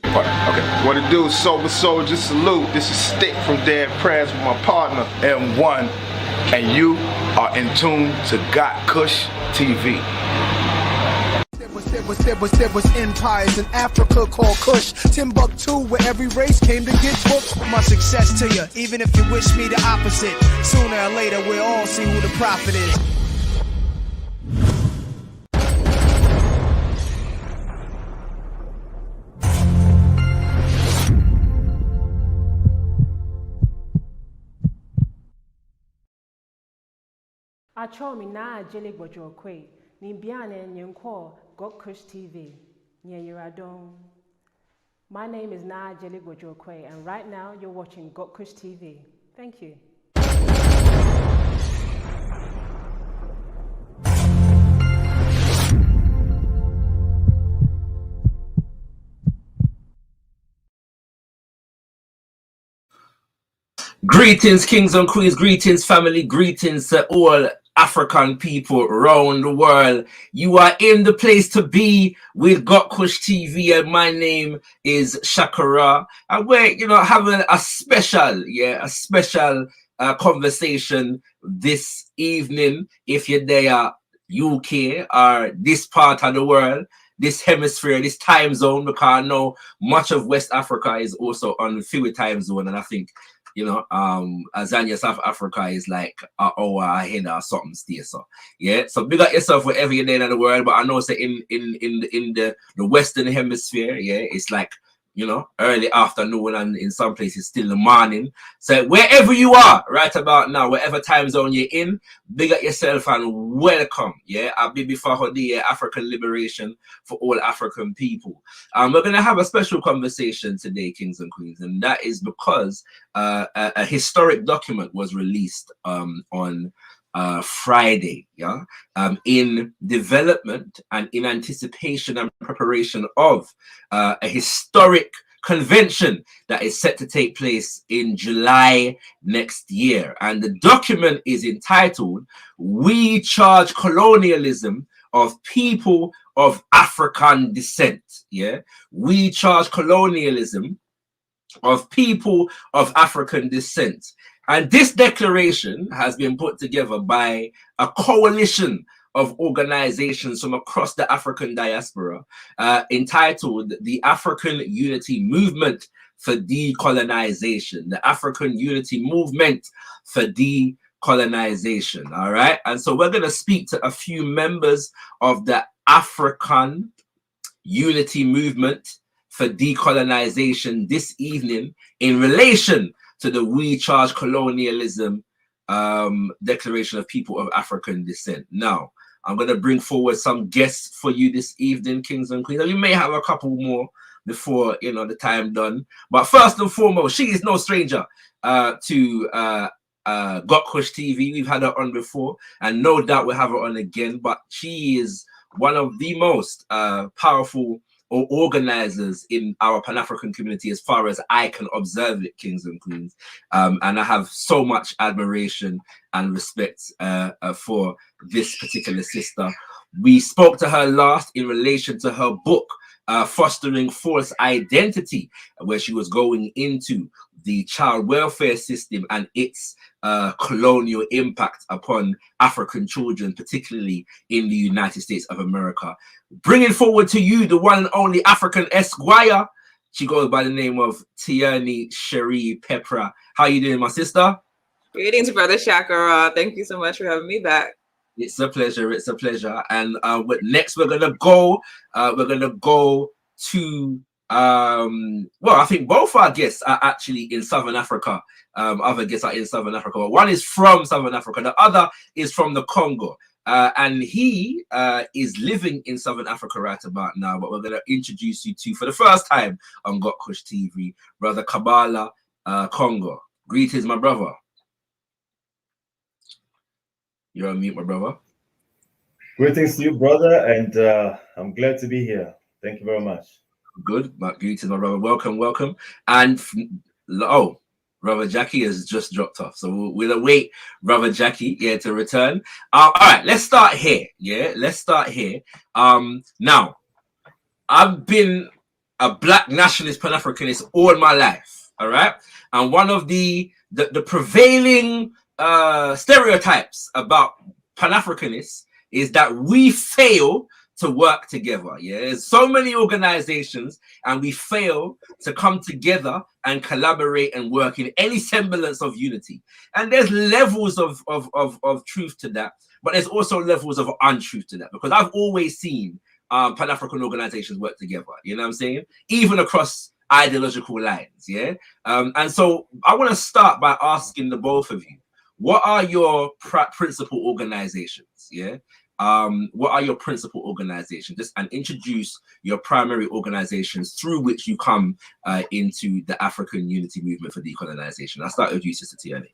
Okay. What it do, Sober Soldier, salute. This is Stick from Dead Prayers with my partner, M1. And you are in tune to gotkushTV. There was empires in Africa called Kush, Timbuktu, where every race came to get booked. My success to you, even if you wish me the opposite. Sooner or later, we'll all see who the prophet is. Achomi na jeli gbojo kwe ni biane nyenko gotkushTV nyeyiradon. My name is Na Jeli Gbojo Kwe, and right now you're watching gotkushTV. Thank you. Greetings, kings and queens, greetings, family, greetings to all African people around the world. You are in the place to be with gotkushTV, and my name is Shakara. And we're, having a special conversation this evening. If you're there, UK or this part of the world, this hemisphere, this time zone, because I know much of West Africa is also on the Fiwi time zone, and I think Azania, South Africa is like an hour ahead or something still. So yeah, so big up yourself wherever you're in the world. But I know say in the Western hemisphere, yeah, it's like early afternoon, and in some places still the morning. So wherever you are right about now, whatever time zone you're in, big up yourself and welcome. Yeah, I'll be before the African liberation for all African people. We're gonna have a special conversation today, kings and queens, and that is because a historic document was released on Friday, in development and in anticipation and preparation of a historic convention that is set to take place in July next year. And the document is entitled We Charge Colonialism of People of African Descent. Yeah, We Charge Colonialism of People of African Descent. And this declaration has been put together by a coalition of organizations from across the African diaspora, entitled the African Unity Movement for Decolonization, the African Unity Movement for Decolonization. All right. And so we're going to speak to a few members of the African Unity Movement for Decolonization this evening in relation to the We Charge Colonialism Declaration of People of African Descent. Now, I'm going to bring forward some guests for you this evening, kings and queens. We may have a couple more before the time done. But first and foremost, she is no stranger to gotkushTV. We've had her on before, and no doubt we'll have her on again. But she is one of the most powerful or organizers in our Pan-African community, as far as I can observe it, kings and queens. And I have so much admiration and respect for this particular sister. We spoke to her last in relation to her book, Fostering False Identity, where she was going into the child welfare system and its colonial impact upon African children, particularly in the United States of America. Bringing forward to you the one and only African Esquire. She goes by the name of Tierney Cherie Pepra. How you doing, my sister? Greetings, brother Shakara. Thank you so much for having me back. It's a pleasure. It's a pleasure. And next we're gonna go to well, I think both our guests are actually in Southern Africa. Other guests are in Southern Africa, but one is from Southern Africa, the other is from the Congo. And he is living in Southern Africa right about now, but we're going to introduce you to, for the first time on gotkushTV, Brother Kobala, Congo. Greetings, my brother. You're on mute, my brother. Greetings to you, brother, and I'm glad to be here. Thank you very much. Good. Greetings, my brother. Welcome, welcome. And, Brother Jackie has just dropped off, so we'll await Brother Jackie to return. All right, let's start here. Yeah, let's start here. Now, I've been a black nationalist Pan-Africanist all my life, all right? And one of the prevailing stereotypes about Pan-Africanists is that we fail to work together. Yeah, there's so many organizations and we fail to come together and collaborate and work in any semblance of unity. And there's levels of truth to that, but there's also levels of untruth to that, because I've always seen Pan-African organizations work together, you know what I'm saying? Even across ideological lines, yeah? And so I want to start by asking the both of you, what are your principal organizations, yeah? What are your principal organizations? Just and introduce your primary organizations through which you come into the African unity movement for decolonization. I'll start with you, Sister Tiani.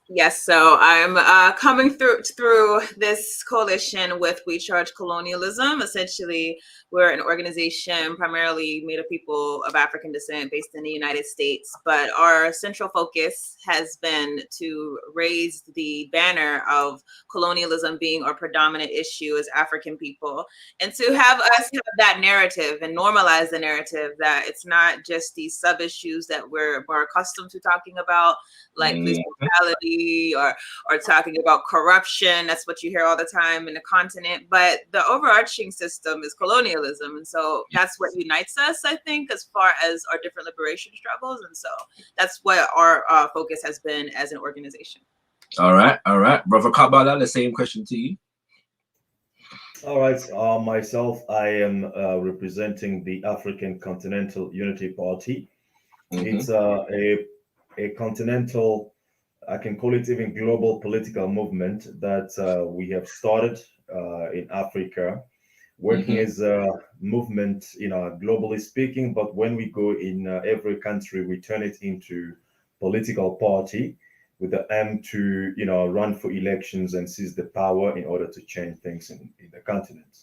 Yes, so I'm coming through this coalition with We Charge Colonialism. Essentially, we're an organization primarily made of people of African descent based in the United States, but our central focus has been to raise the banner of colonialism being our predominant issue as African people, and to have us have that narrative and normalize the narrative that it's not just these sub-issues that we're more accustomed to talking about, like police brutality, or talking about corruption. That's what you hear all the time in the continent. But the overarching system is colonialism. And so that's what unites us, I think, as far as our different liberation struggles. And so that's what our focus has been as an organization. All right. Brother Kobala, the same question to you. All right. Myself, I am representing the African Continental Unity Party. It's a continental, I can call it even global political movement that we have started in Africa, working as a movement, globally speaking. But when we go in every country, we turn it into political party with the aim to, run for elections and seize the power in order to change things in the continent.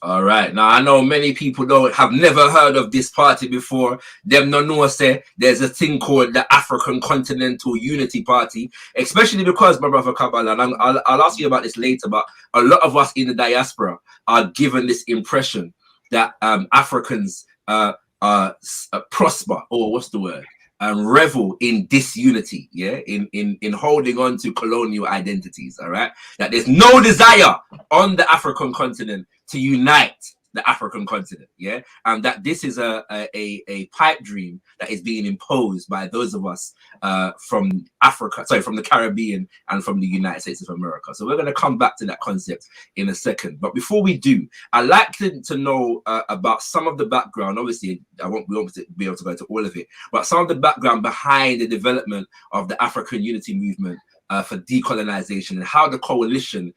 All right. Now, I know many people have never heard of this party before. Them no know say there's a thing called the African Continental Unity Party, especially because, my brother Kobala, and I'll ask you about this later, but a lot of us in the diaspora are given this impression that Africans prosper, or what's the word? Revel in disunity, yeah, in holding on to colonial identities, all right? That there's no desire on the African continent to unite the African continent, yeah, and that this is a pipe dream that is being imposed by those of us from Africa, from the Caribbean and from the United States of America. So we're going to come back to that concept in a second. But before we do, I'd like to know about some of the background. Obviously, we won't be able to go into all of it, but some of the background behind the development of the African unity movement for decolonization and how the coalition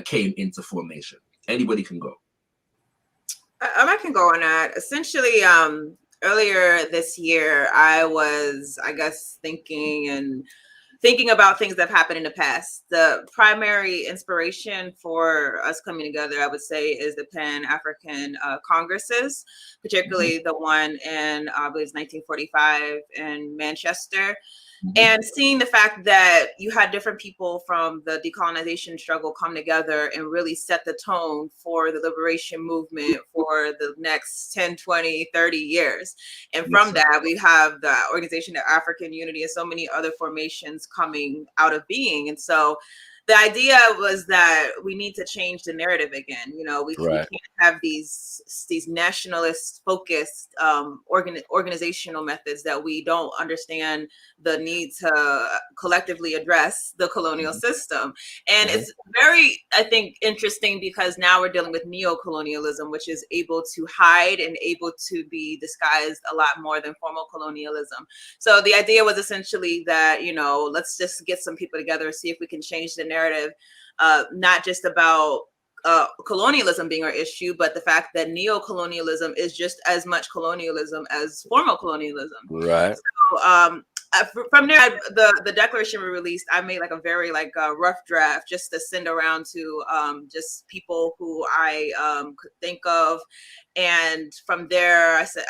came into formation. Anybody can go. I can go on that. Essentially, earlier this year, I was, thinking about things that have happened in the past. The primary inspiration for us coming together, I would say, is the Pan-African Congresses, particularly the one in, I believe it's 1945 in Manchester. And seeing the fact that you had different people from the decolonization struggle come together and really set the tone for the liberation movement for the next 10, 20, 30 years. And from that, we have the Organization of African Unity and so many other formations coming out of being. And so the idea was that we need to change the narrative again. We can't have these nationalist focused organizational methods that we don't understand the need to collectively address the colonial system. And it's very, I think, interesting because now we're dealing with neocolonialism, which is able to hide and able to be disguised a lot more than formal colonialism. So the idea was essentially that, let's just get some people together, see if we can change the narrative, not just about colonialism being our issue, but the fact that neocolonialism is just as much colonialism as formal colonialism. Right. So from there, the declaration we released, I made like a very rough draft just to send around to just people who I could think of. And from there, I said,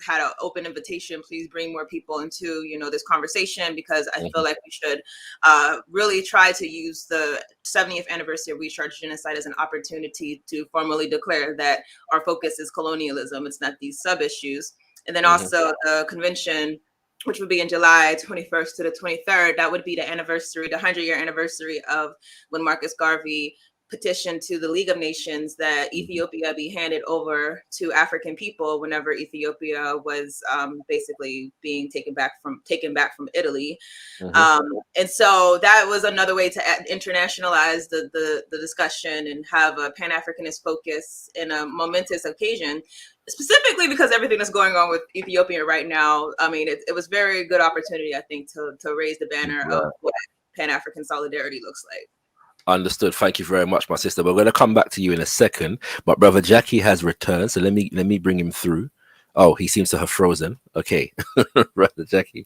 had an open invitation, please bring more people into, this conversation, because I feel like we should really try to use the 70th anniversary of We Charge Genocide as an opportunity to formally declare that our focus is colonialism. It's not these sub-issues. And then also the convention, which would be in July 21st to the 23rd, that would be the 100-year anniversary of when Marcus Garvey petitioned to the League of Nations that Ethiopia be handed over to African people whenever Ethiopia was basically being taken back from Italy. And so that was another way to internationalize the discussion and have a Pan-Africanist focus in a momentous occasion, specifically because everything that's going on with Ethiopia right now. I mean, it was very good opportunity, I think, to raise the banner of what Pan-African solidarity looks like. Understood. Thank you very much, my sister. We're going to come back to you in a second, but brother Jackie has returned, so let me bring him through. Oh, he seems to have frozen. Okay, brother Jackie,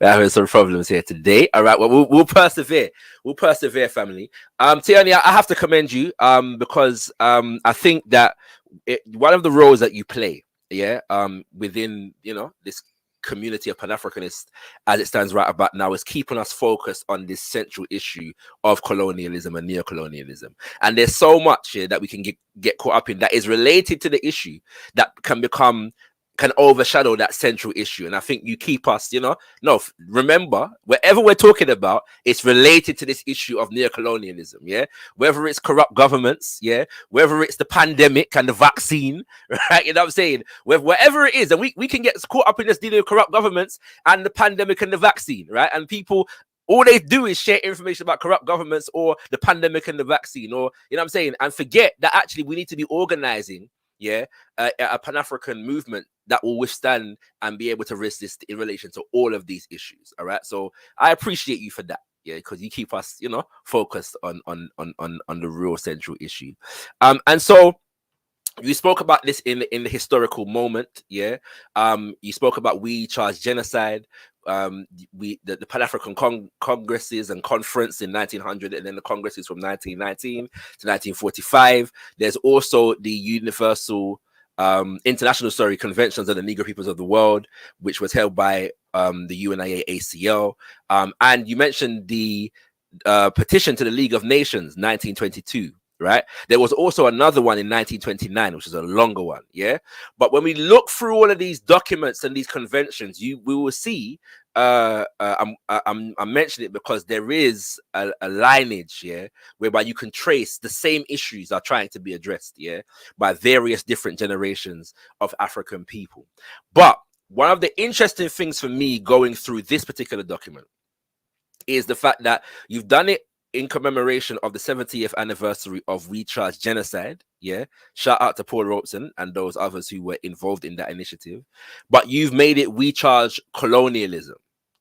we're having some problems here today. All right, well, we'll persevere. We'll persevere, family. Tiani, I have to commend you because I think that one of the roles that you play, within this community of Pan-Africanists as it stands right about now is keeping us focused on this central issue of colonialism and neocolonialism. And there's so much here that we can get caught up in that is related to the issue that can overshadow that central issue. And I think you keep us, remember, wherever we're talking about, it's related to this issue of neocolonialism, whether it's corrupt governments, whether it's the pandemic and the vaccine, right? You know what I'm saying? Whatever it is, and we can get caught up in this dealing with corrupt governments and the pandemic and the vaccine, right? And people, all they do is share information about corrupt governments or the pandemic and the vaccine, or, you know what I'm saying? And forget that actually we need to be organizing a Pan-African movement that will withstand and be able to resist in relation to all of these issues. All right. So I appreciate you for that. Because you keep us, focused on the real central issue. And so you spoke about this in the historical moment. You spoke about We Charge Genocide. The Pan-African congresses and conference in 1900, and then the congresses from 1919 to 1945. There's also the international conventions of the Negro peoples of the world, which was held by the UNIA ACL. And you mentioned the petition to the League of Nations, 1922. Right. There was also another one in 1929, which is a longer one. But when we look through all of these documents and these conventions, we will see. I'm mentioning it because there is a lineage whereby you can trace the same issues are trying to be addressed by various different generations of African people. But one of the interesting things for me going through this particular document is the fact that you've done it in commemoration of the 70th anniversary of We Charge Genocide. Shout out to Paul Robeson and those others who were involved in that initiative. But you've made it We Charge Colonialism.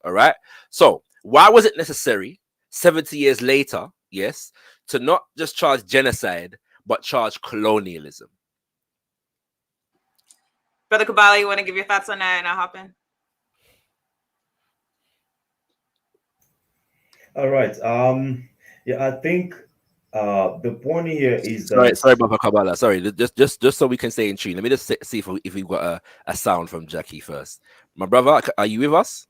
All right. So why was it necessary 70 years later, to not just charge genocide, but charge colonialism? Brother Kobala, you want to give your thoughts on that and I'll hop in? All right. I think the point here is that... Sorry, Brother Kobala. Sorry, just so we can stay in tune. Let me just see if we've got a sound from Jackie first. My brother, are you with us?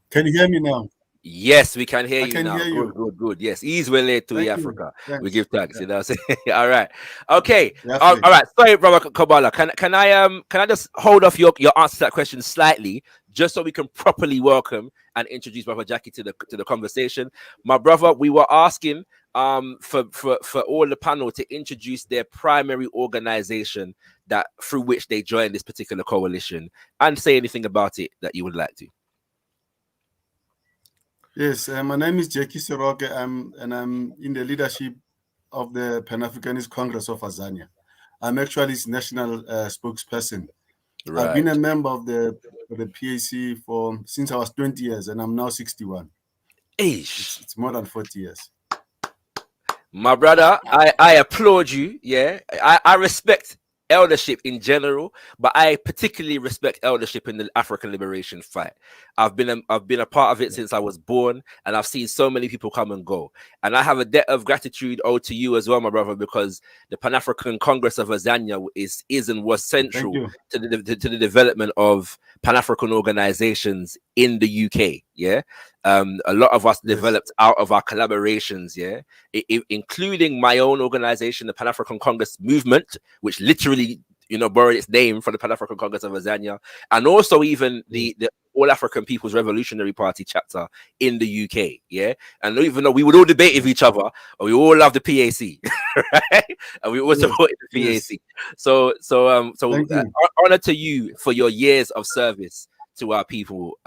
Can you hear me now? Yes, we can hear you now. Hear Good. Yes, ease relate to Africa. We give thanks. Yeah. All right. Okay. All right. Sorry, Brother Kobala. Can I just hold off your answer to that question slightly, just so we can properly welcome and introduce Brother Jackie to the conversation. My brother, we were asking for all the panel to introduce their primary organization that through which they joined this particular coalition and say anything about it that you would like to. Yes, my name is Jackie Seroke, and I'm in the leadership of the Pan-Africanist Congress of Azania. I'm actually its national spokesperson. Right. I've been a member of the PAC since I was 20 years, and I'm now 61. It's more than 40 years. My brother, I applaud you. I respect eldership in general, but I particularly respect eldership in the African liberation fight. I've been a part of it since I was born, and I've seen so many people come and go. And I have a debt of gratitude owed to you as well, my brother, because the Pan-African Congress of Azania is and was central to the development of Pan-African organizations in the UK. Yeah. A lot of us developed out of our collaborations, yeah, including my own organization, the Pan-African Congress Movement, which literally, borrowed its name from the Pan-African Congress of Azania, and also even the All African People's Revolutionary Party chapter in the UK, yeah. And even though we would all debate with each other, we all love the PAC, right? And we all supported the PAC. So honor to you for your years of service to our people,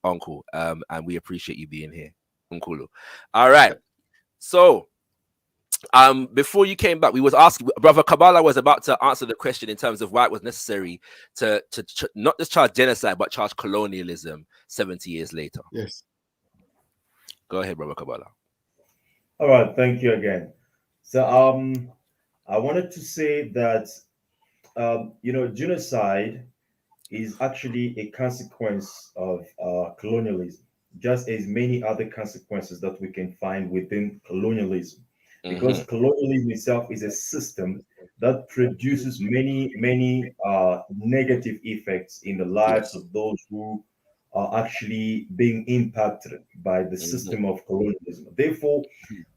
Uncle, and we appreciate you being here, Uncle. All right. So, before you came back, we was asking, Brother Kobala was about to answer the question in terms of why it was necessary to not just charge genocide, but charge colonialism 70 years later. Yes. Go ahead, Brother Kobala. All right. Thank you again. So, I wanted to say that, genocide is actually a consequence of colonialism, just as many other consequences that we can find within colonialism. Because colonialism itself is a system that produces many negative effects in the lives of those who are actually being impacted by the system of colonialism. Therefore,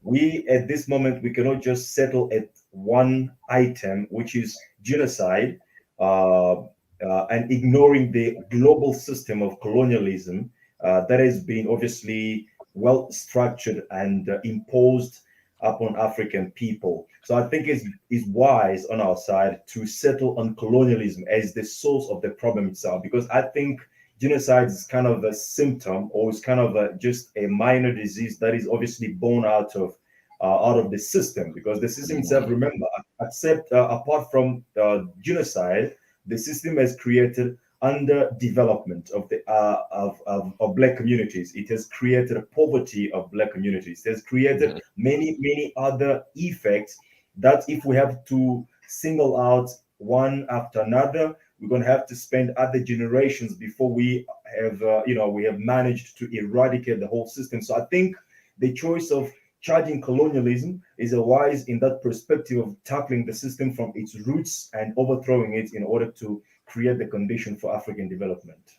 we at this moment, we cannot just settle at one item, which is genocide, and ignoring the global system of colonialism that has been obviously well structured and imposed upon African people. So I think it's wise on our side to settle on colonialism as the source of the problem itself, because I think genocide is kind of a symptom, or it's kind of just a minor disease that is obviously born out of the system, because the system itself, remember, apart from genocide, the system has created underdevelopment of the of Black communities. It has created a poverty of Black communities. It has created many other effects that, if we have to single out one after another, we're going to have to spend other generations before we have we have managed to eradicate the whole system. So I think the choice of charging colonialism is a wise in that perspective of tackling the system from its roots and overthrowing it in order to create the condition for African development.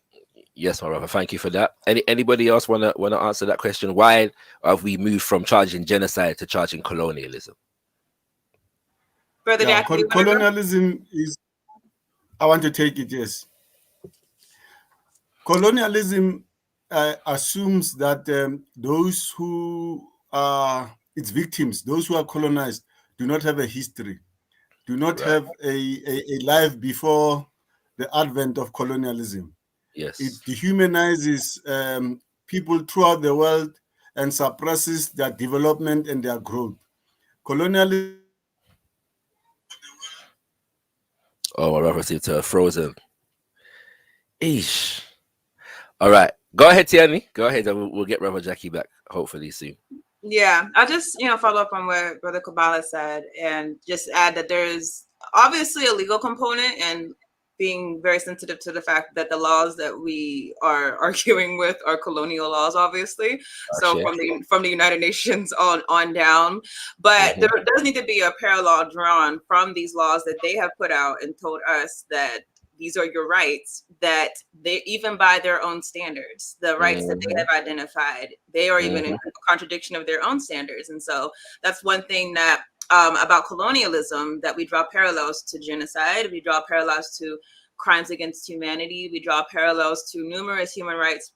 Yes, my brother. Thank you for that. Anybody else wanna answer that question? Why have we moved from charging genocide to charging colonialism? Brother Jack, colonialism is. I want to take it. Yes. Colonialism assumes that those who are its victims, those who are colonized, do not have a history, do not have a life before the advent of colonialism. Yes. It dehumanizes people throughout the world and suppresses their development and their growth. Colonialism. Oh, my brother seems to have frozen. Eesh. All right. Go ahead, Tiani. Go ahead, and we'll get Brother Jackie back hopefully soon. Yeah, I'll just follow up on what Brother Kobala said, and just add that there's obviously a legal component, and being very sensitive to the fact that the laws that we are arguing with are colonial laws, obviously. So from the United Nations on down, but there does need to be a parallel drawn from these laws that they have put out and told us that these are your rights, that they, even by their own standards, the rights that they have identified, they are even in contradiction of their own standards. And so that's one thing that about colonialism, that we draw parallels to genocide, we draw parallels to crimes against humanity, we draw parallels to numerous human rights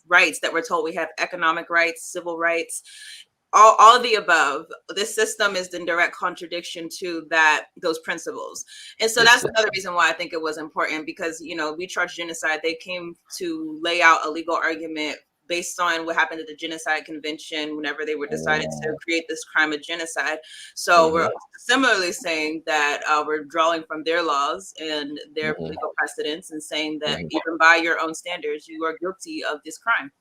rights that we're told we have: economic rights, civil rights, all of the above. This system is in direct contradiction to those principles. And so that's another reason why I think it was important, because We Charge Genocide, they came to lay out a legal argument based on what happened at the Genocide Convention whenever they were decided to create this crime of genocide. So we're similarly saying that we're drawing from their laws and their legal precedents, and saying that even by your own standards, you are guilty of this crime.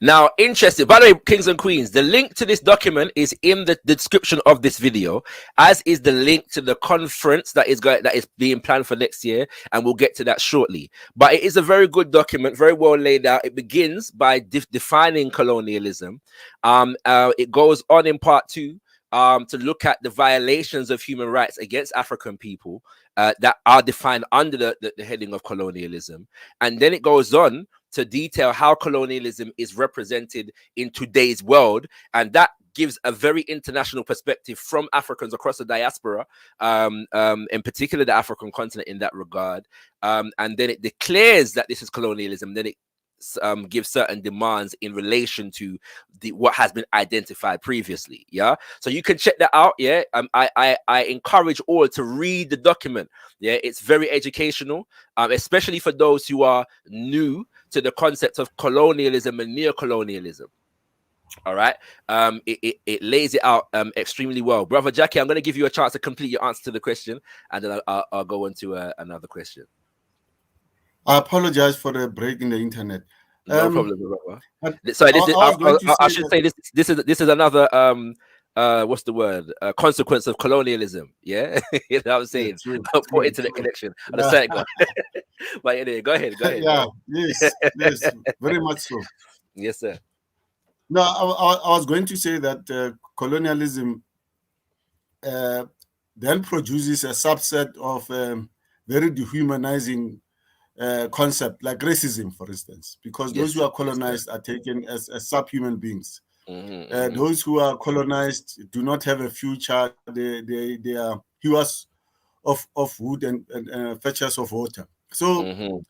Now, interesting. By the way, kings and queens, the link to this document is in the description of this video, as is the link to the conference that is being planned for next year, and we'll get to that shortly. But it is a very good document, very well laid out. It begins by defining colonialism. It goes on in part 2 to look at the violations of human rights against African people that are defined under the heading of colonialism, and then it goes on to detail how colonialism is represented in today's world, and that gives a very international perspective from Africans across the diaspora, in particular the African continent in that regard. And then it declares that this is colonialism. Then it gives certain demands in relation to what has been identified previously. Yeah, so you can check that out. Yeah, I encourage all to read the document. Yeah, it's very educational, especially for those who are new to the concept of colonialism and neocolonialism. All right, it lays it out extremely well. Brother Jackie, I'm going to give you a chance to complete your answer to the question, and then I'll go on to another question. I apologize for the break in the internet. No problem, brother. Sorry, I should say this is another what's the word? Consequence of colonialism. Yeah, you know what I'm saying? Poor internet connection. Go. But anyway, go ahead. Yeah, yes, very much so. Yes, sir. No, I was going to say that colonialism then produces a subset of very dehumanizing concept like racism, for instance, because those who are colonized are taken as subhuman beings. Those who are colonized do not have a future. They are hewers of wood and fetchers of water. So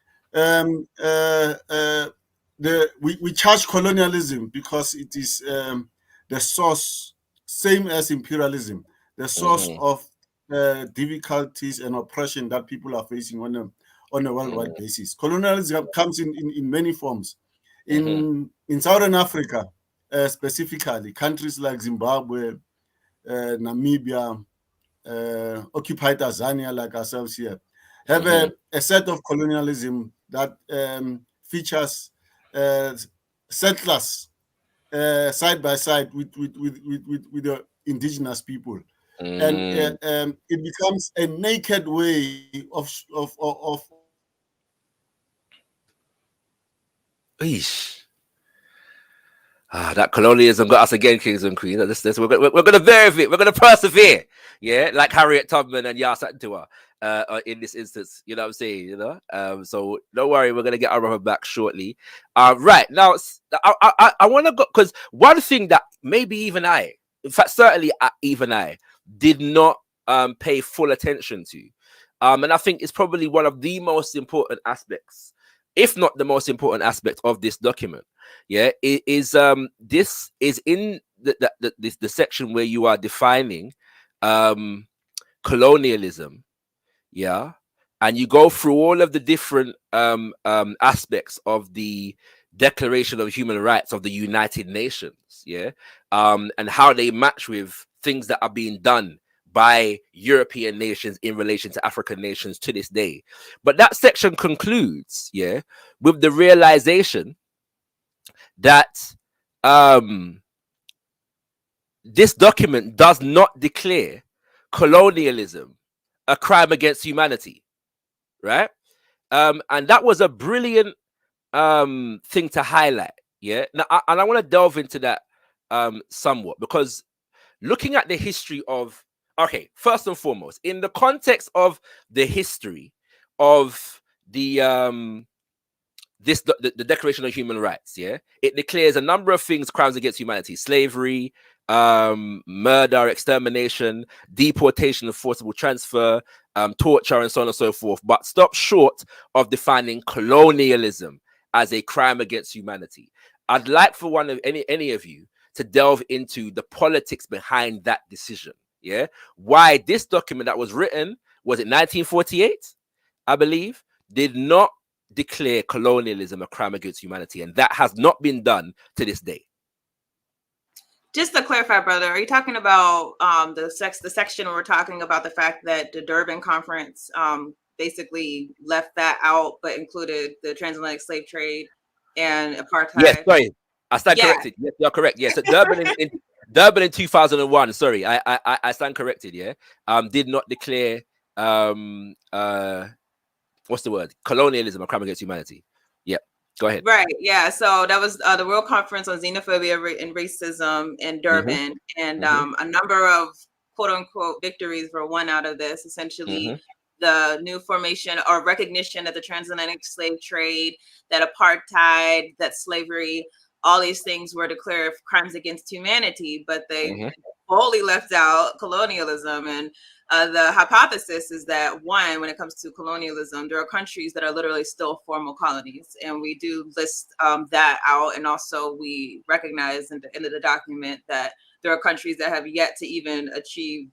we charge colonialism because it is the source, same as imperialism, the source of difficulties and oppression that people are facing on a worldwide basis. Colonialism comes in many forms. In Southern Africa, specifically, countries like Zimbabwe, Namibia, occupied Tanzania, like ourselves here, have a set of colonialism that features settlers side by side with the indigenous people. And it becomes a naked way of that colonialism got us again, kings and queens. We're going to bear with it. We're going to persevere. Yeah, like Harriet Tubman and Yasa Ntua in this instance. You know what I'm saying? You know. So don't worry, we're going to get our brother back shortly. Right now, I want to go because one thing that maybe even I, in fact, certainly even I, did not pay full attention to, and I think it's probably one of the most important aspects, if not the most important aspect of this document. Yeah, it is this is in the section where you are defining colonialism. Yeah, and you go through all of the different aspects of the Declaration of Human Rights of the United Nations. Yeah, and how they match with things that are being done by European nations in relation to African nations to this day. But that section concludes, yeah, with the realization that this document does not declare colonialism a crime against humanity, right? And that was a brilliant thing to highlight, yeah? Now, and I want to delve into that somewhat, because looking at the history of, okay, first and foremost, in the context of the history of the Declaration of Human Rights, yeah, it declares a number of things, crimes against humanity: slavery, murder, extermination, deportation and forcible transfer, torture, and so on and so forth, but stops short of defining colonialism as a crime against humanity. I'd like for any of you to delve into the politics behind that decision. Yeah, why this document that was written, was it 1948, I believe, did not declare colonialism a crime against humanity, and that has not been done to this day. Just to clarify, brother, are you talking about the section where we're talking about the fact that the Durban Conference basically left that out, but included the transatlantic slave trade and apartheid. Yes, sorry, I stand Yeah. corrected. Yes, you're correct. Yes, Durban in Durban in 2001. Sorry, I stand corrected. Yeah, did not declare what's the word? Colonialism, a crime against humanity. Yep. Go ahead. Right. Yeah. So that was the World Conference on Xenophobia and Racism in Durban, and a number of quote unquote victories were won out of this. Essentially, the new formation or recognition that the transatlantic slave trade, that apartheid, that slavery, all these things were declared crimes against humanity, but they wholly left out colonialism. And the hypothesis is that, one, when it comes to colonialism, there are countries that are literally still formal colonies, and we do list that out. And also we recognize in the end of the document that there are countries that have yet to even achieve,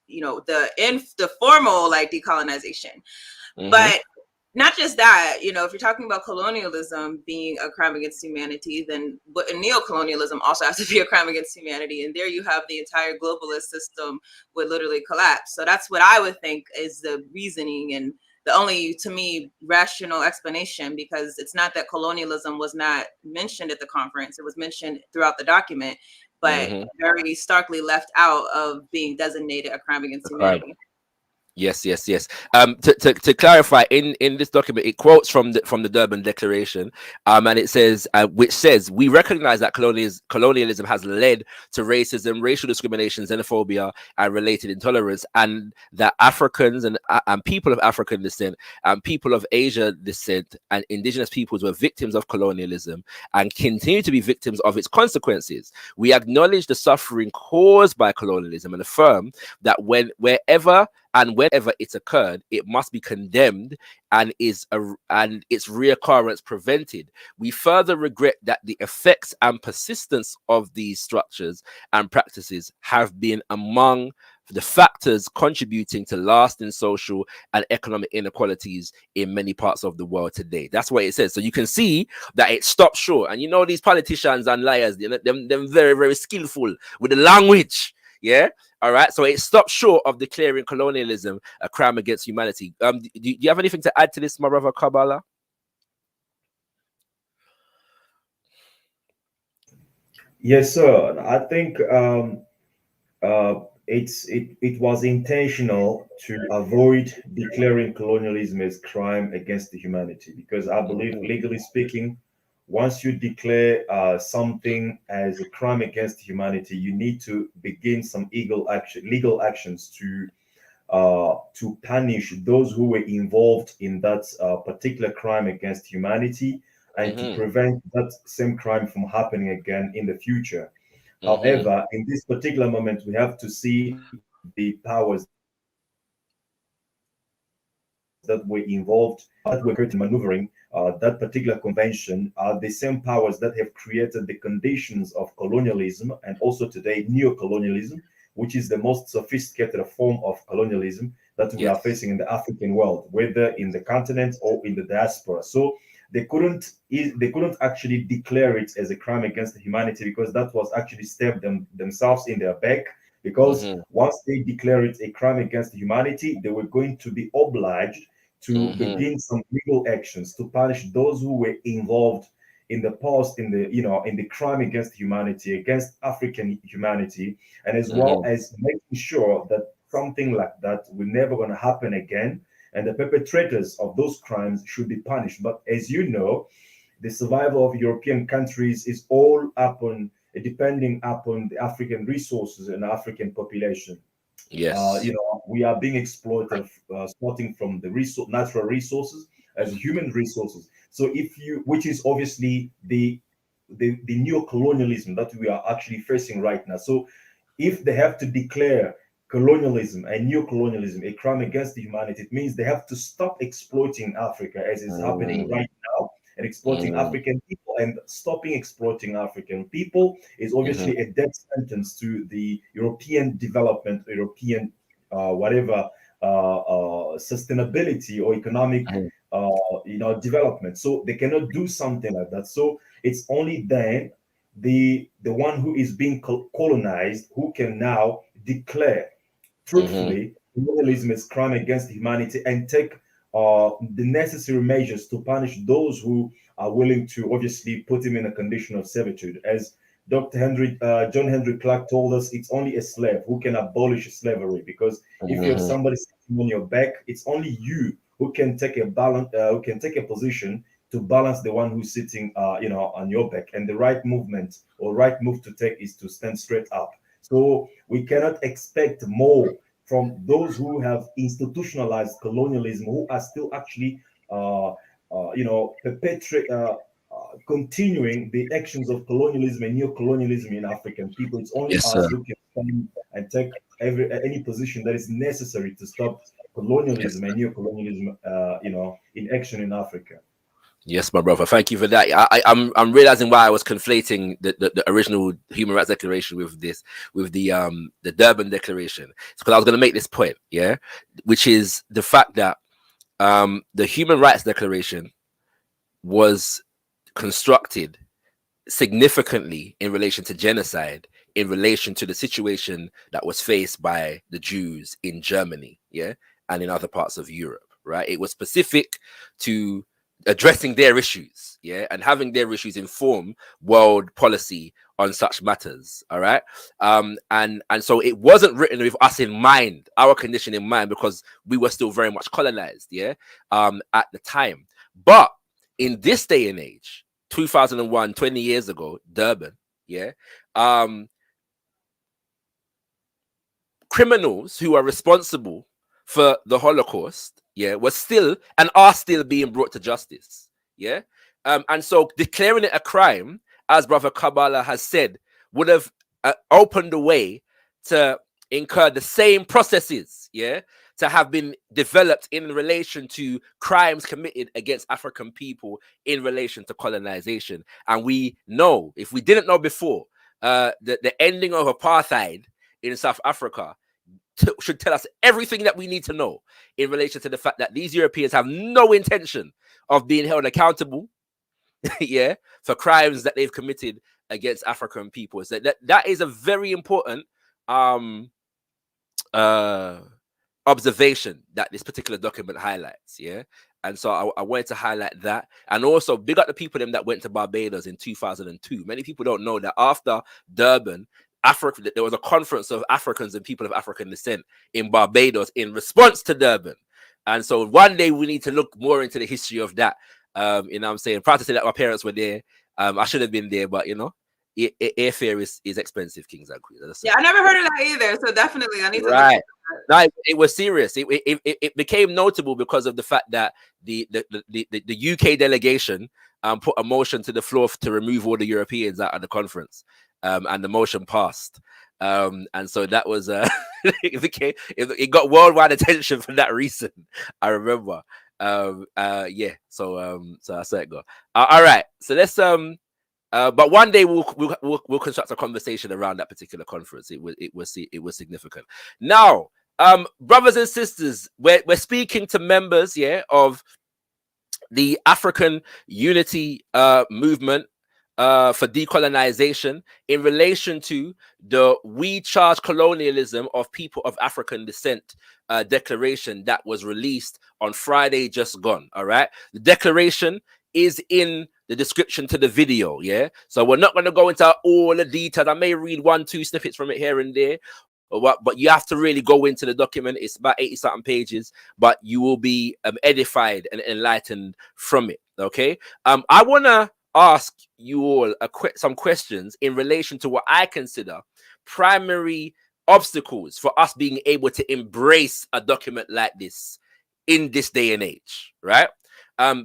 the formal like decolonization. But not just that, if you're talking about colonialism being a crime against humanity, then neocolonialism also has to be a crime against humanity. And there you have the entire globalist system would literally collapse. So that's what I would think is the reasoning and the only, to me, rational explanation, because it's not that colonialism was not mentioned at the conference. It was mentioned throughout the document, but very starkly left out of being designated a crime against humanity. Yes. To clarify, in this document, it quotes from the Durban Declaration, and it says, which says, we recognize that colonialism has led to racism, racial discrimination, xenophobia, and related intolerance, and that Africans and people of African descent and people of Asia descent and indigenous peoples were victims of colonialism and continue to be victims of its consequences. We acknowledge the suffering caused by colonialism and affirm that wherever it occurred, it must be condemned and its reoccurrence prevented. We further regret that the effects and persistence of these structures and practices have been among the factors contributing to lasting social and economic inequalities in many parts of the world today. That's what it says. So you can see that it stops short. And these politicians and liars, them very, very skillful with the language. Yeah. All right. So it stops short of declaring colonialism a crime against humanity. Do you have anything to add to this, my brother Kobala? Yes, sir. I think it was intentional to avoid declaring colonialism as crime against the humanity, because I believe, legally speaking, once you declare something as a crime against humanity, you need to begin some legal actions to punish those who were involved in that particular crime against humanity, and to prevent that same crime from happening again in the future. However, in this particular moment, we have to see the powers that were involved, that were maneuvering that particular convention, are the same powers that have created the conditions of colonialism and also today neocolonialism, which is the most sophisticated form of colonialism that we are facing in the African world, whether in the continent or in the diaspora. So they couldn't actually declare it as a crime against humanity, because that was actually stabbed themselves in their back. Because once they declare it a crime against humanity, they were going to be obliged to begin some legal actions to punish those who were involved in the past in the crime against humanity, against African humanity, and as well as making sure that something like that will never going to happen again, and the perpetrators of those crimes should be punished. But as you know, the survival of European countries is all depending upon the African resources and African population. Yes. We are being exploited, starting from the natural resources as human resources. So which is obviously the neocolonialism that we are actually facing right now. So if they have to declare colonialism and neocolonialism a crime against humanity, it means they have to stop exploiting Africa as is happening right now, and exploiting African people. And stopping exploiting African people is obviously a death sentence to the European development, European sustainability or economic development. So they cannot do something like that. So it's only then the one who is being colonized who can now declare truthfully colonialism is crime against humanity and take the necessary measures to punish those who are willing to obviously put him in a condition of servitude. As John Henry Clark told us, it's only a slave who can abolish slavery, because if you have somebody sitting on your back, it's only you who can take a position to balance the one who's sitting, on your back. And the right movement or right move to take is to stand straight up. So we cannot expect more from those who have institutionalized colonialism, who are still actually, continuing the actions of colonialism and neocolonialism in African people. It's only us who can come and take any position that is necessary to stop colonialism and neocolonialism, in action in Africa. Yes, my brother. Thank you for that. I'm realizing why I was conflating the original Human Rights Declaration with the Durban Declaration. It's because I was going to make this point, yeah, which is the fact that the Human Rights Declaration was constructed significantly in relation to genocide, in relation to the situation that was faced by the Jews in Germany, yeah, and in other parts of Europe, right? It was specific to addressing their issues, yeah, and having their issues inform world policy on such matters, all right? And so it wasn't written with us in mind, our condition in mind, because we were still very much colonized, yeah, at the time. But in this day and age, 2001, 20 years ago, Durban, yeah, criminals who are responsible for the Holocaust, yeah, was still and are still being brought to justice, yeah. And so declaring it a crime, as Brother Kobala has said, would have opened the way to incur the same processes, yeah, to have been developed in relation to crimes committed against African people in relation to colonization. And we know, if we didn't know before, the ending of apartheid in South Africa should tell us everything that we need to know in relation to the fact that these Europeans have no intention of being held accountable, yeah, for crimes that they've committed against African people. So that is a very important observation that this particular document highlights, yeah. And so I wanted to highlight that, and also big up the people that went to Barbados in 2002. Many people don't know that after Durban, there was a conference of Africans and people of African descent in Barbados in response to Durban. And so one day we need to look more into the history of that. You know what I'm saying? Proud to say that my parents were there. I should have been there, but you know, airfare is expensive, kings and queens. Yeah, I never heard of that either. So definitely I need to look right. at that. No, it was serious. It became notable because of the fact that the UK delegation put a motion to the floor to remove all the Europeans out of the conference. And the motion passed, and so that was it got worldwide attention for that reason. I remember, yeah. So I saw it go. All right, so let's but one day we'll construct a conversation around that particular conference. It was significant. Now, brothers and sisters, we're speaking to members, yeah, of the African Unity movement. For decolonization in relation to the We Charge Colonialism of People of African Descent declaration that was released on Friday just gone. All right. The declaration is in the description to the video. Yeah. So we're not going to go into all the details. I may read 1-2 snippets from it here and there. But you have to really go into the document. It's about 80-something pages, but you will be edified and enlightened from it. Okay. I want to ask you all some questions in relation to what I consider primary obstacles for us being able to embrace a document like this in this day and age, right?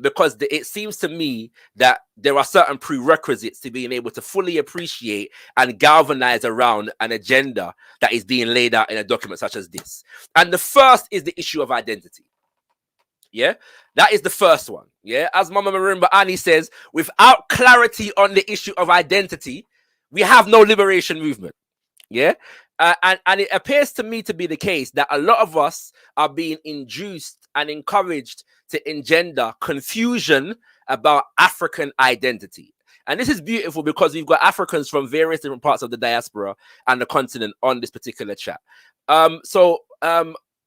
Because it seems to me that there are certain prerequisites to being able to fully appreciate and galvanize around an agenda that is being laid out in a document such as this. And the first is the issue of identity. Yeah, that is the first one. Yeah, as Mama Marimba Ani says, without clarity on the issue of identity, we have no liberation movement. Yeah, and it appears to me to be the case that a lot of us are being induced and encouraged to engender confusion about African identity. And this is beautiful because we've got Africans from various different parts of the diaspora and the continent on this particular chat. So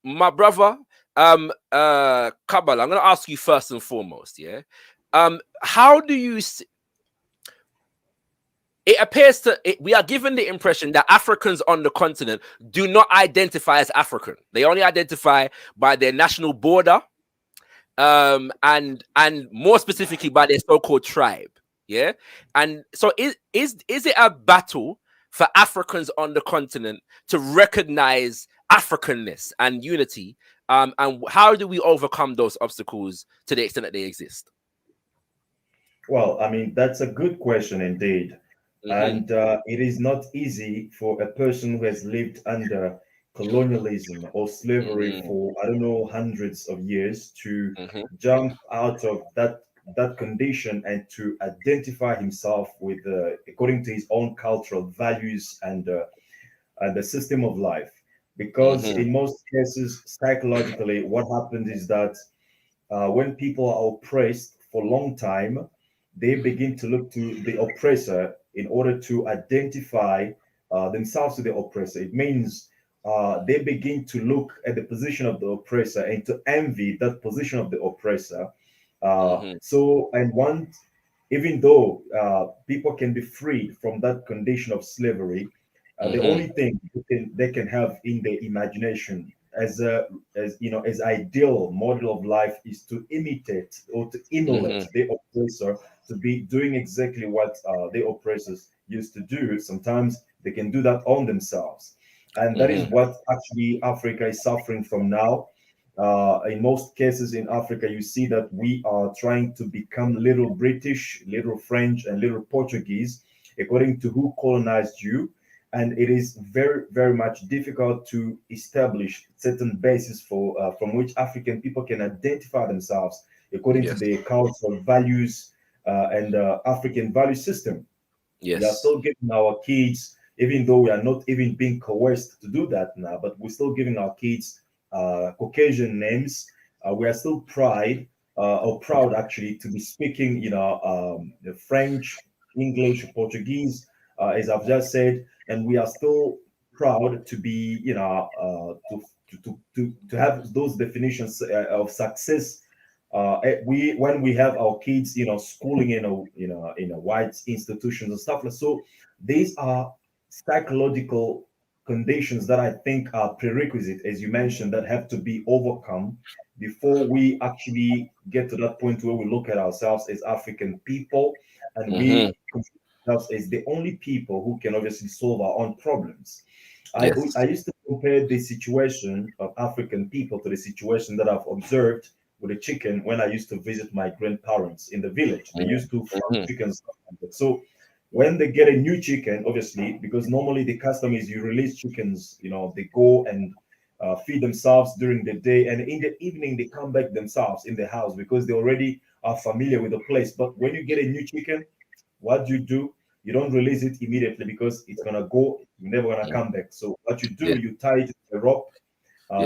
my brother, Kobala, I'm going to ask you first and foremost, yeah? how do you see, it appears we are given the impression that Africans on the continent do not identify as African. They only identify by their national border, and more specifically by their so-called tribe. Yeah. And so is it a battle for Africans on the continent to recognize Africanness and unity? And how do we overcome those obstacles to the extent that they exist? Well, I mean, that's a good question indeed. And it is not easy for a person who has lived under colonialism or slavery for, I don't know, hundreds of years to jump out of that condition and to identify himself with, according to his own cultural values and the system of life. Because in most cases, psychologically, what happens is that when people are oppressed for a long time, they begin to look to the oppressor in order to identify themselves to the oppressor. It means they begin to look at the position of the oppressor and to envy that position of the oppressor. So, and want, even though people can be freed from that condition of slavery, the only thing they can have in their imagination as ideal model of life is to imitate or to emulate the oppressor, to be doing exactly what the oppressors used to do. Sometimes they can do that on themselves, and that is what actually Africa is suffering from now. In most cases in Africa, you see that we are trying to become little British, little French, and little Portuguese, according to who colonized you. And it is very, very much difficult to establish certain basis for from which African people can identify themselves according to their cultural values and African value system. We are still giving our kids, even though we are not even being coerced to do that now, but we're still giving our kids Caucasian names. We are still proud actually to be speaking, the French, English, Portuguese, as I've just said, and we are still proud to be, to have those definitions of success. When we have our kids, schooling in a white institutions and stuff like so, these are psychological conditions that I think are prerequisite, as you mentioned, that have to be overcome before we actually get to that point where we look at ourselves as African people and we consider ourselves as the only people who can obviously solve our own problems. I used to compare the situation of African people to the situation that I've observed with a chicken when I used to visit my grandparents in the village. They used to farm chickens. So when they get a new chicken, obviously, because normally the custom is you release chickens, they go and feed themselves during the day, and in the evening they come back themselves in the house because they already are familiar with the place. But when you get a new chicken, what do? You don't release it immediately because it's gonna go, you're never gonna come back. So what you do, you tie it to a rope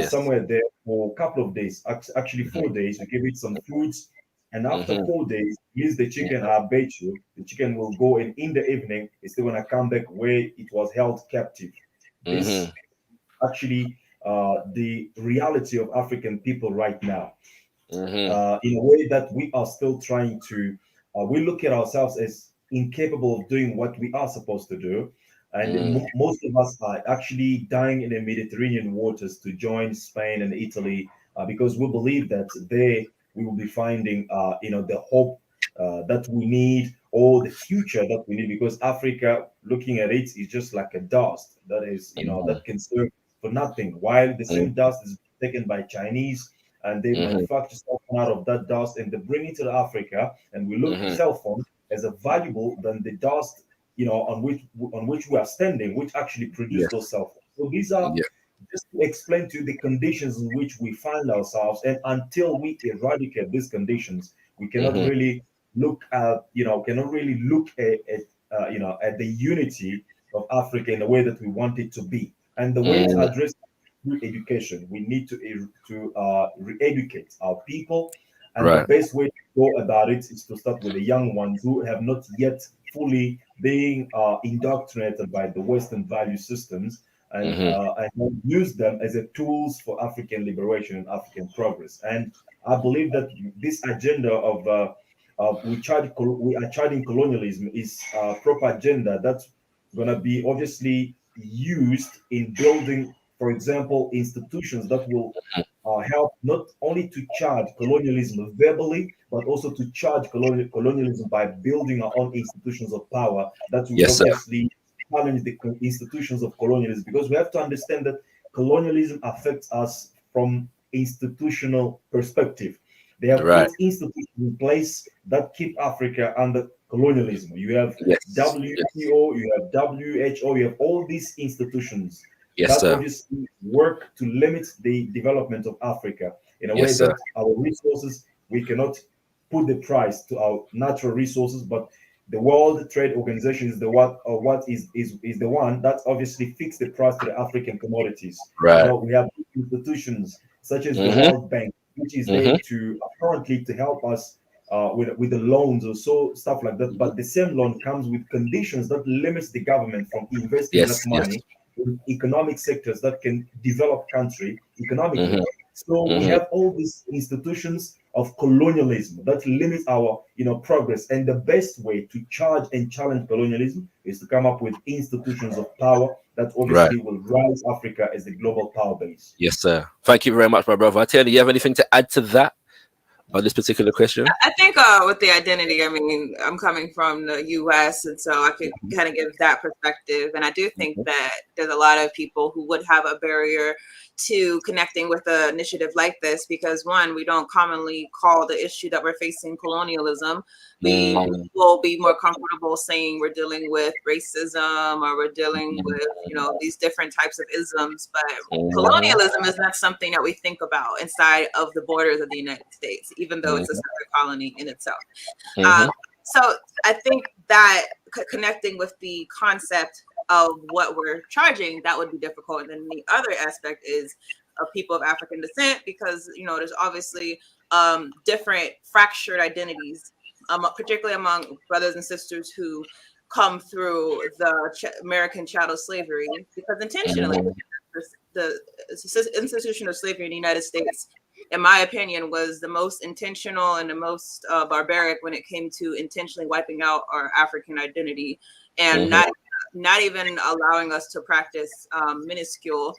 somewhere there for a couple of days, actually 4 days. You give it some foods, and after 4 days, release the chicken. I bet you the chicken will go, and in the evening it's still gonna come back where it was held captive. This actually the reality of African people right now, in a way that we are still trying to we look at ourselves as incapable of doing what we are supposed to do, and most of us are actually dying in the Mediterranean waters to join Spain and Italy because we believe that there we will be finding the hope that we need, or the future that we need, because Africa, looking at it, is just like a dust that is that can serve for nothing, while the same dust is taken by Chinese and they manufacture something out of that dust and they bring it to Africa, and we look at cell phone as a valuable than the dust on which we are standing, which actually produce those cell phones. So these are just to explain to you the conditions in which we find ourselves, and until we eradicate these conditions, we cannot really look at at the unity of Africa in the way that we want it to be. And the way to address through education, we need to re-educate our people, and the best way to go about it is to start with the young ones who have not yet fully being indoctrinated by the Western value systems, and use them as a tools for African liberation and African progress. And I believe that this agenda of we are charging colonialism is propaganda that's going to be obviously used in building, for example, institutions that will help not only to charge colonialism verbally, but also to charge colonialism by building our own institutions of power that will Yes, sir. obviously challenge the institutions of colonialism. Because we have to understand that colonialism affects us from institutional perspective. They have Right. put institutions in place that keep Africa under colonialism. You have Yes. WTO, you have WHO, you have all these institutions Yes, that sir. obviously work to limit the development of Africa in a way Yes, sir. that our resources, we cannot put the price to our natural resources, but the World Trade Organization is the is the one that obviously fixed the price to the African commodities. Right. You know, we have institutions such as the World Bank, which is there to apparently to help us with the loans or so stuff like that. But the same loan comes with conditions that limits the government from investing that money in economic sectors that can develop country economically. So we have all these institutions of colonialism that limit our progress. And the best way to charge and challenge colonialism is to come up with institutions of power that obviously will rise Africa as the global power base. Yes, sir. Thank you very much, my brother. Tierney, you have anything to add to that on this particular question? I think with the identity, I mean, I'm coming from the US, and so I could kind of give that perspective. And I do think that there's a lot of people who would have a barrier to connecting with an initiative like this, because one, we don't commonly call the issue that we're facing colonialism. We will be more comfortable saying we're dealing with racism or we're dealing with, these different types of isms, but colonialism is not something that we think about inside of the borders of the United States, even though it's a separate colony in itself. So I think that connecting with the concept of what we're charging, that would be difficult. And then the other aspect is of people of African descent, because there's obviously different fractured identities, particularly among brothers and sisters who come through the American chattel slavery, because intentionally the institution of slavery in the United States, in my opinion, was the most intentional and the most barbaric when it came to intentionally wiping out our African identity and not even allowing us to practice minuscule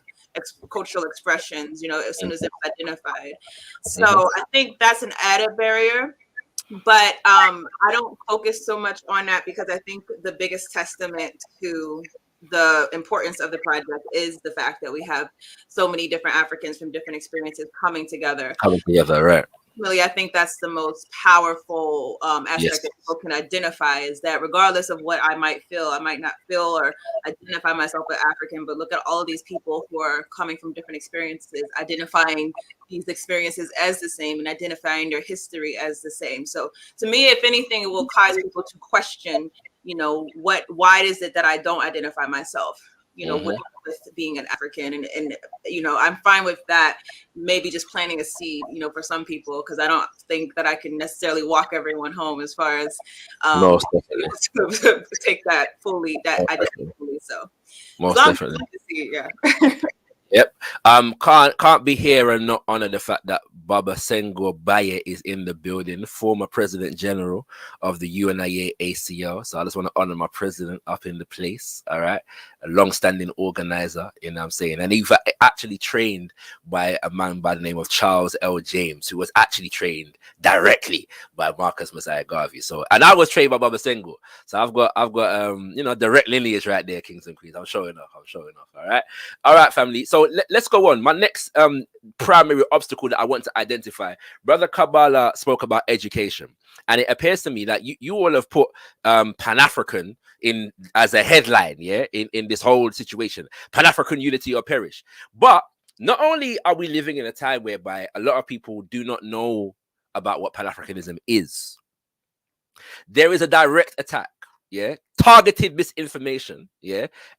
cultural expressions, as soon as it's identified. So I think that's an added barrier, but I don't focus so much on that, because I think the biggest testament to the importance of the project is the fact that we have so many different Africans from different experiences coming together. Right. Really, I think that's the most powerful aspect that people can identify, is that regardless of what I might feel, I might not feel or identify myself as African, but look at all of these people who are coming from different experiences, identifying these experiences as the same and identifying their history as the same. So to me, if anything, it will cause people to question, why is it that I don't identify myself, with being an African, and I'm fine with that. Maybe just planting a seed, for some people, because I don't think that I can necessarily walk everyone home as far as to take that fully, that identity fully. So most definitely. Yep. Can't be here and not honor the fact that Baba Senghor Baye is in the building, former President General of the UNIA ACL. So I just want to honor my president up in the place. All right. A long-standing organizer, I'm saying. And he actually trained by a man by the name of Charles L. James, who was actually trained directly by Marcus Messiah Garvey. So, and I was trained by Baba Senghor. So I've got direct lineage right there, Kings and Queens. I'm showing off. All right, family. So let's go on. My next primary obstacle that I want to identify, Brother Kobala spoke about education, and it appears to me that you all have put Pan-African in as a headline, in this whole situation, Pan-African unity or perish. But not only are we living in a time whereby a lot of people do not know about what Pan-Africanism is, there is a direct attack, targeted misinformation,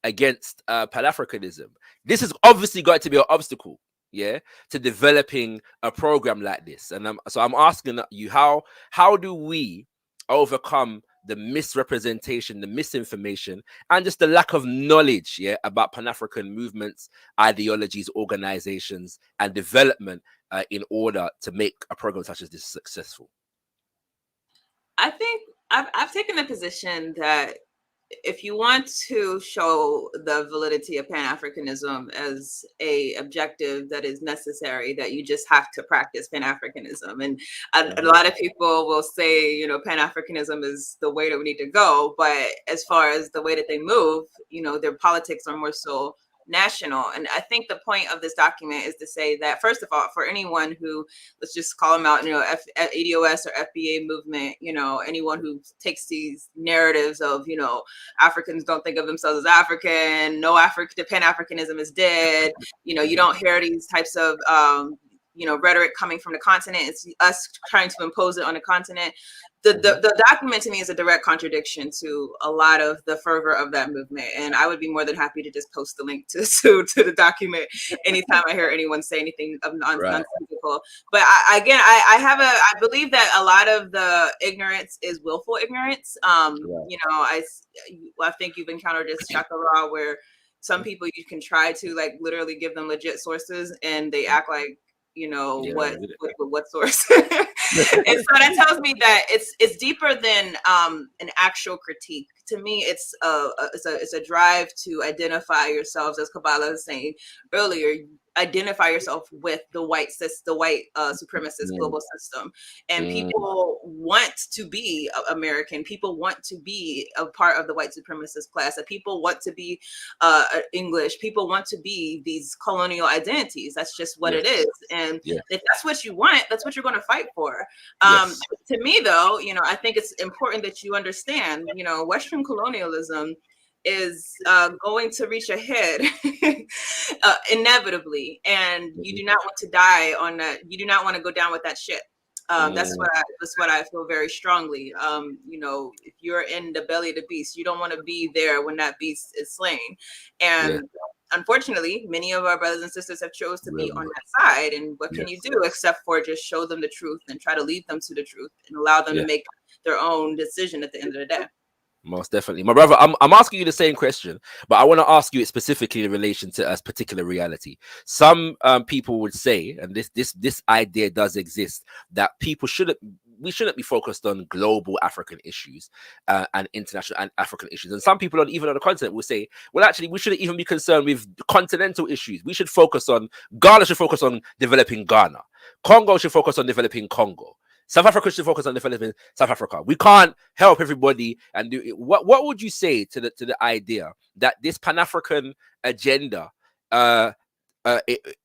against Pan-Africanism. This is obviously going to be an obstacle, to developing a program like this. And so I'm asking you, how do we overcome the misrepresentation, the misinformation, and just the lack of knowledge, about Pan-African movements, ideologies, organizations, and development in order to make a program such as this successful? I think I've taken the position that if you want to show the validity of Pan-Africanism as a objective that is necessary, that you just have to practice Pan-Africanism. And a lot of people will say, you know, Pan-Africanism is the way that we need to go. But as far as the way that they move, you know, their politics are more so national. And I think the point of this document is to say that, first of all, for anyone who, let's just call them out, you know, ADOS or FBA movement, you know, anyone who takes these narratives of, you know, Africans don't think of themselves as African, no the Pan-Africanism is dead, you know, you don't hear these types of you know, rhetoric coming from the continent. It's us trying to impose it on the continent. The document to me is a direct contradiction to a lot of the fervor of that movement. And I would be more than happy to just post the link to the document anytime I hear anyone say anything of nonsensical. But I believe that a lot of the ignorance is willful ignorance. You know, I think you've encountered this chakra where some people you can try to like literally give them legit sources and they act like, you know, what source. And so that tells me that it's deeper than an actual critique. To me, it's a drive to identify yourselves, as Kobala was saying earlier, identify yourself with the white supremacist global system. And people want to be American. People want to be a part of the white supremacist class. And people want to be English. People want to be these colonial identities. That's just what it is. And if that's what you want, that's what you're going to fight for. To me, though, you know, I think it's important that you understand, you know, Western colonialism is going to reach a head inevitably, and you do not want to die on that. You do not want to go down with that ship. That's what I feel very strongly. You know, if you're in the belly of the beast, you don't want to be there when that beast is slain. And unfortunately, many of our brothers and sisters have chose to be on that side. And what can you do except for just show them the truth and try to lead them to the truth and allow them to make their own decision at the end of the day. Most definitely. My brother, I'm asking you the same question, but I want to ask you it specifically in relation to a particular reality. Some people would say, and this idea does exist, that we shouldn't be focused on global African issues and international and African issues. And some people even on the continent will say, well, actually, we shouldn't even be concerned with continental issues. We should focus on, Ghana should focus on developing Ghana. Congo should focus on developing Congo. South Africa should focus on developing South Africa. We can't help everybody and do it. What would you say to the idea that this Pan-African agenda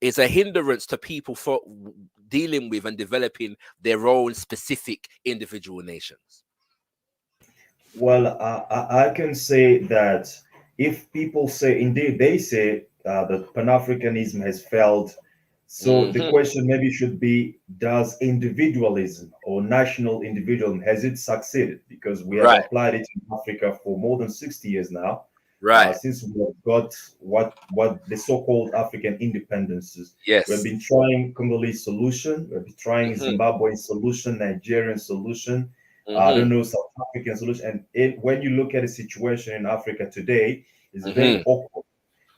is a hindrance to people for dealing with and developing their own specific individual nations? Well, I can say that if people say, indeed, they say that Pan-Africanism has failed. So the question maybe should be, does individualism or national individualism, has it succeeded? Because we have applied it in Africa for more than 60 years now. Since we have got what the so-called African independences. We've been trying Congolese solution, we've been trying Zimbabwean solution, Nigerian solution, I don't know, South African solution. And when you look at the situation in Africa today, it's very awkward.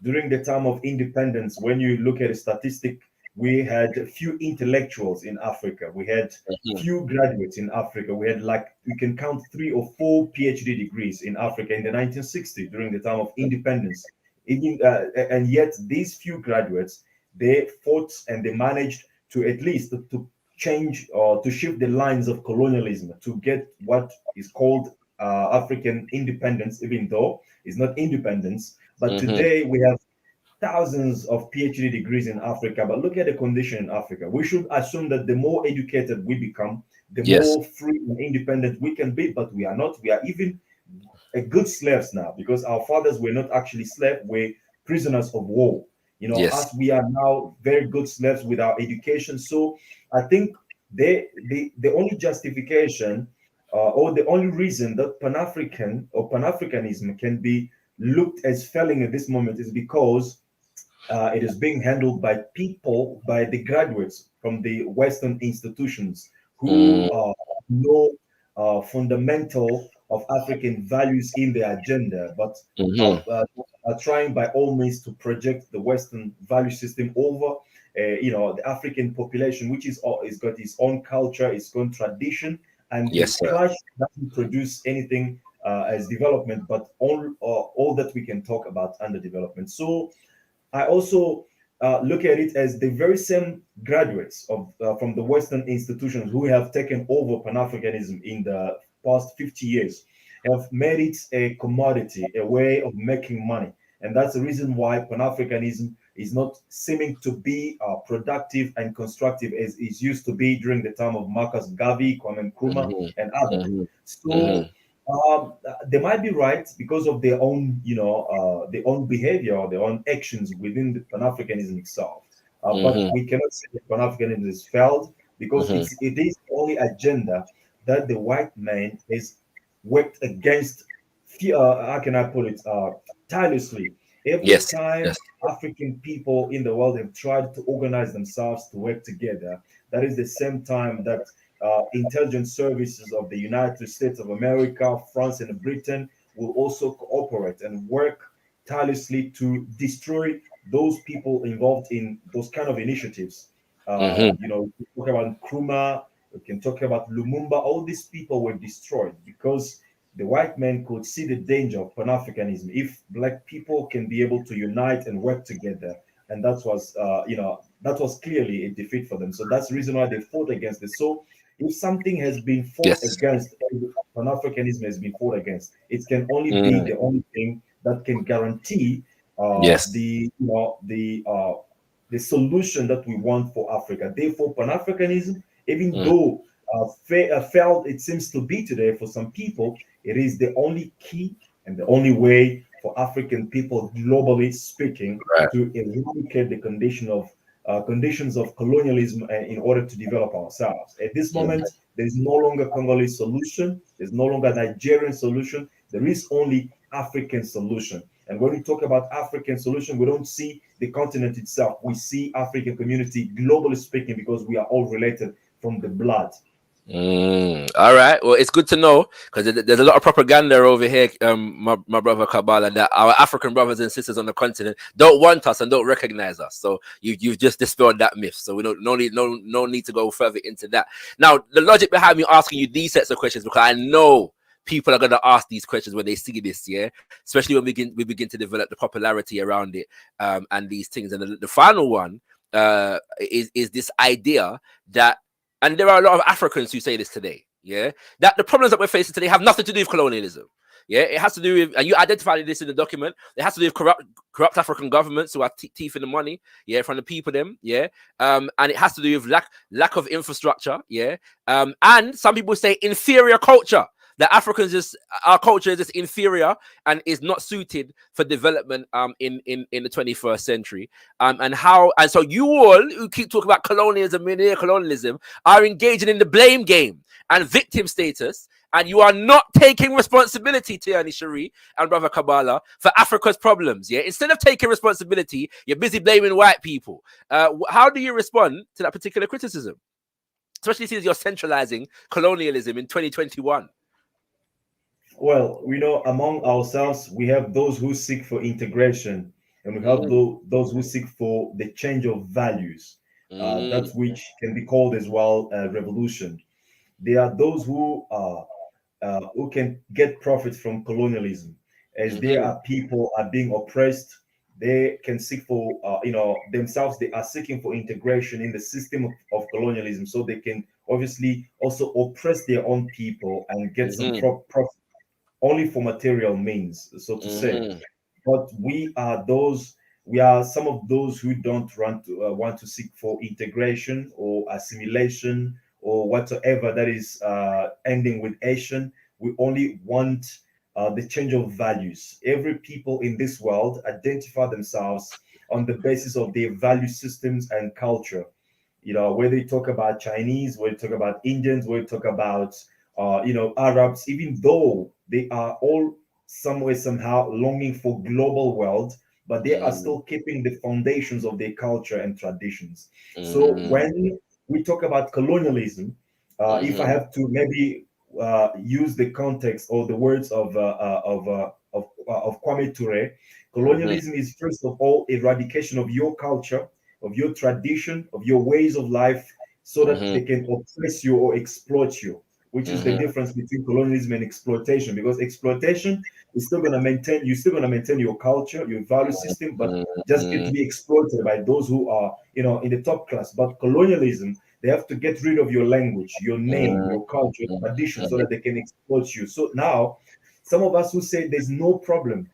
During the time of independence, when you look at the statistic, we had few intellectuals in Africa. We had few graduates in Africa. We had, like, we can count 3 or 4 PhD degrees in Africa in the 1960s during the time of independence. Even and yet these few graduates, they fought and they managed to at least to change or to shift the lines of colonialism to get what is called African independence, even though it's not independence. But today we have thousands of PhD degrees in Africa, but look at the condition in Africa. We should assume that the more educated we become, the more free and independent we can be, but we are not. We are even good slaves now, because our fathers were not actually slaves, we're prisoners of war. You know, as we are now very good slaves with our education. So I think the only justification or the only reason that Pan-African or Pan-Africanism can be looked as failing at this moment is because it is being handled by people, by the graduates from the Western institutions who know fundamental of African values in their agenda, but are trying by all means to project the Western value system over, the African population, which is got its own culture, its own tradition, and Yes, the clash doesn't produce anything as development, but all that we can talk about under development. So I also look at it as the very same graduates of from the Western institutions who have taken over Pan-Africanism in the past 50 years have made it a commodity, a way of making money. And that's the reason why Pan-Africanism is not seeming to be productive and constructive as it used to be during the time of Marcus Garvey, Kwame Nkrumah, and others. So they might be right because of their own, their own behavior or their own actions within the Pan-Africanism itself. But we cannot say that Pan-Africanism has failed because it is the only agenda that the white man has worked against. How can I put it? Tirelessly. Every time African people in the world have tried to organize themselves to work together, that is the same time that intelligence services of the United States of America, France, and Britain will also cooperate and work tirelessly to destroy those people involved in those kind of initiatives. We can talk about Nkrumah, we can talk about Lumumba. All these people were destroyed because the white man could see the danger of Pan-Africanism if black people can be able to unite and work together. And that was clearly a defeat for them. So that's the reason why they fought against it. So if something has been fought against, Pan-Africanism has been fought against, it can only be the only thing that can guarantee the solution that we want for Africa. Therefore, Pan-Africanism, even though failed it seems to be today for some people, it is the only key and the only way for African people, globally speaking, to eradicate the conditions of colonialism in order to develop ourselves. At this moment, there is no longer Congolese solution. There's no longer Nigerian solution. There is only African solution. And when we talk about African solution, we don't see the continent itself. We see African community, globally speaking, because we are all related from the blood. All right. Well, it's good to know because there's a lot of propaganda over here, my brother Kobala, that our African brothers and sisters on the continent don't want us and don't recognize us. So you've just dispelled that myth. So we don't no need to go further into that. Now, the logic behind me asking you these sets of questions, because I know people are going to ask these questions when they see this, especially when we begin to develop the popularity around it, and these things. And the final one is this idea that. And there are a lot of Africans who say this today, that the problems that we're facing today have nothing to do with colonialism. It has to do with, and you identified this in the document, it has to do with corrupt African governments who have teeth in the money, from the people them, and it has to do with lack of infrastructure, and some people say inferior culture. That our culture is just inferior and is not suited for development in the 21st century. And so you all who keep talking about colonialism and neocolonialism are engaging in the blame game and victim status, and you are not taking responsibility, Tiani Cherie and Brother Kobala, for Africa's problems. Instead of taking responsibility, you're busy blaming white people. How do you respond to that particular criticism, especially since you're centralizing colonialism in 2021? Well, among ourselves, we have those who seek for integration, and we have those who seek for the change of values, that which can be called as well revolution. There are those who can get profit from colonialism, as there are people are being oppressed. They can seek for, themselves. They are seeking for integration in the system of colonialism, so they can obviously also oppress their own people and get some profit. Only for material means, so to say. But we are some of those who don't want to seek for integration or assimilation or whatsoever that is ending with Asian. We only want the change of values. Every people in this world identify themselves on the basis of their value systems and culture. Whether you talk about Chinese, whether you talk about Indians, whether you talk about Arabs, even though they are all somewhere somehow longing for global world, but they are still keeping the foundations of their culture and traditions. So when we talk about colonialism, if I have to maybe use the context or the words of Kwame Ture, colonialism is first of all eradication of your culture, of your tradition, of your ways of life, so that they can oppress you or exploit you. which is the difference between colonialism and exploitation. Because exploitation is still going to maintain, you're still going to maintain your culture, your value system, but just get to be exploited by those who are, you know, in the top class. But colonialism, they have to get rid of your language, your name, your culture, your tradition, so that they can exploit you. So now, some of us who say there's no problem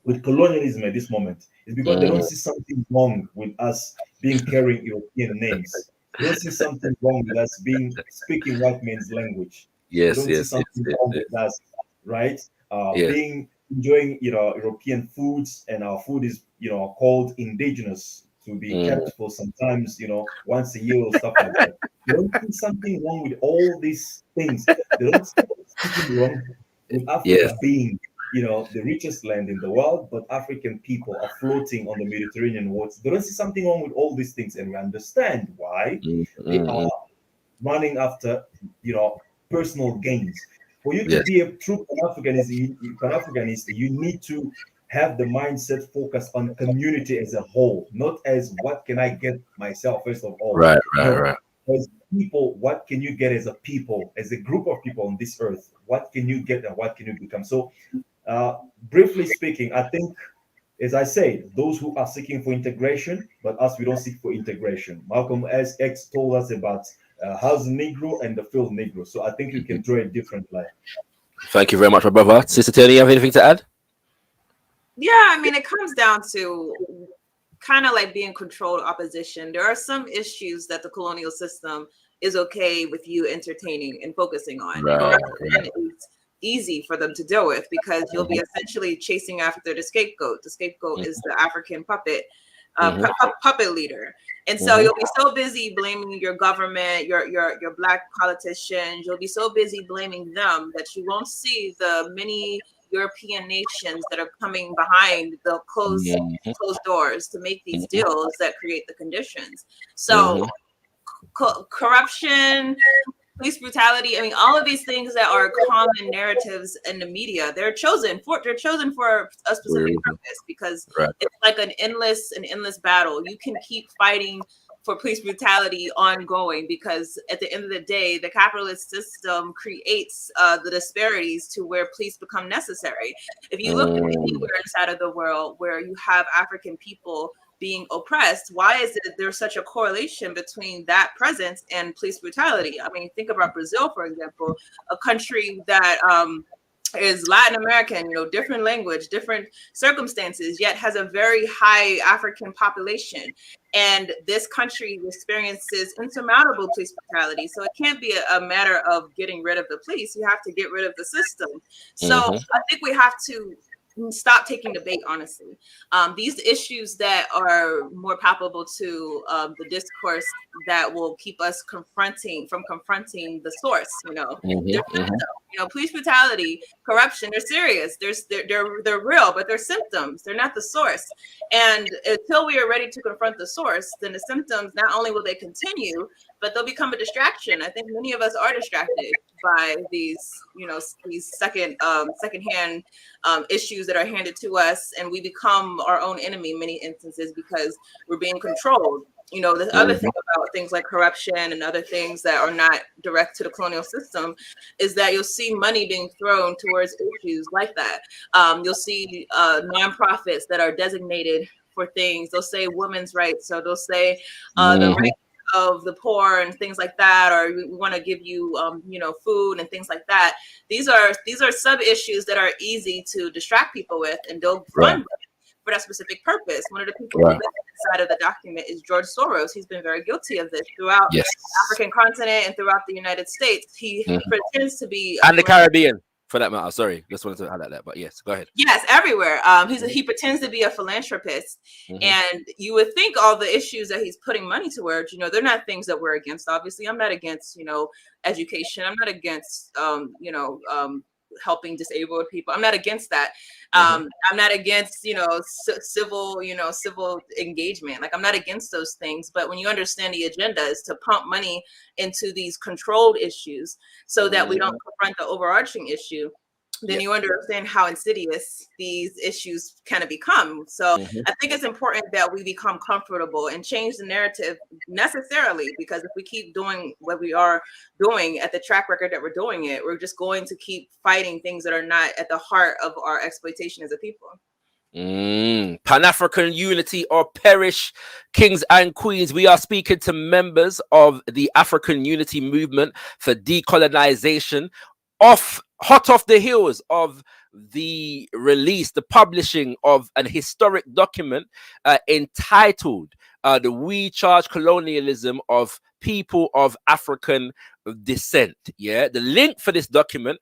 with colonialism at this moment is because they don't see something wrong with us being carrying European names. They don't see something wrong with us speaking white man's language. Yes, they don't see something wrong with us, right? Enjoying, you know, European foods, and our food is, you know, called indigenous, to be kept for sometimes, you know, once a year or stuff like that. They don't see something wrong with all these things. They don't see something wrong with Africa being, you know, the richest land in the world, but African people are floating on the Mediterranean waters. They don't see something wrong with all these things, and we understand why they are running after, you know, personal gains. For you to be a true Pan-Africanist, you need to have the mindset focused on community as a whole, not as what can I get myself first of all. Right. As people, what can you get as a people, as a group of people on this earth? What can you get and what can you become? So, briefly speaking, I think, as I said, those who are seeking for integration, but us, we don't seek for integration. Malcolm X told us about house Negro and the field Negro. So I think you can draw a different line. Thank you very much, my brother. Sister Tierney, you have anything to add? Yeah, I mean, it comes down to kind of like being controlled opposition. There are some issues that the colonial system is okay with you entertaining and focusing on. Right. It's easy for them to deal with because you'll be essentially chasing after the scapegoat. The scapegoat is the African puppet leader. And so you'll be so busy blaming your government, your black politicians, you'll be so busy blaming them that you won't see the many European nations that are coming behind the closed doors to make these deals that create the conditions. So corruption, police brutality, I mean, all of these things that are common narratives in the media, they're chosen for a specific purpose, because it's like an endless battle. You can keep fighting for police brutality ongoing, because at the end of the day, the capitalist system creates the disparities to where police become necessary. If you look anywhere inside of the world where you have African people being oppressed, why is it there's such a correlation between that presence and police brutality? I mean, think about Brazil, for example, a country that is Latin American, you know, different language, different circumstances, yet has a very high African population. And this country experiences insurmountable police brutality. So it can't be a matter of getting rid of the police. You have to get rid of the system. So I think we have to stop taking the bait, honestly. These issues that are more palpable to the discourse that will keep us confronting the source, you know. You know, police brutality, corruption, they're serious. They're real, but they're symptoms. They're not the source. And until we are ready to confront the source, then the symptoms, not only will they continue, but they'll become a distraction. I think many of us are distracted by these, you know, these secondhand issues that are handed to us, and we become our own enemy in many instances because we're being controlled. You know, the other thing about things like corruption and other things that are not direct to the colonial system is that you'll see money being thrown towards issues like that. You'll see nonprofits that are designated for things. They'll say women's rights, so they'll say the rights of the poor and things like that, or we want to give you you know, food and things like that. These are sub issues that are easy to distract people with, and they'll fund for that specific purpose. One of the people who live inside of the document is George Soros. He's been very guilty of this throughout the African continent and throughout the United States. He pretends to be and the Caribbean, for that matter. Sorry, just wanted to highlight that, but yes, go ahead. Yes, everywhere. He pretends to be a philanthropist, and you would think all the issues that he's putting money towards, you know, they're not things that we're against. Obviously, I'm not against, you know, education. I'm not against, you know, helping disabled people. I'm not against that. I'm not against, you know, civil engagement. Like, I'm not against those things. But when you understand the agenda is to pump money into these controlled issues so that we don't confront the overarching issue, then you understand how insidious these issues kind of become. So I think it's important that we become comfortable and change the narrative necessarily, because if we keep doing what we are doing at the track record that we're doing it, we're just going to keep fighting things that are not at the heart of our exploitation as a people. Pan-African unity or perish, kings and queens. We are speaking to members of the African unity movement for decolonization, hot off the heels of the release, the publishing of an historic document entitled the We Charge Colonialism of People of African Descent. Yeah, the link for this document,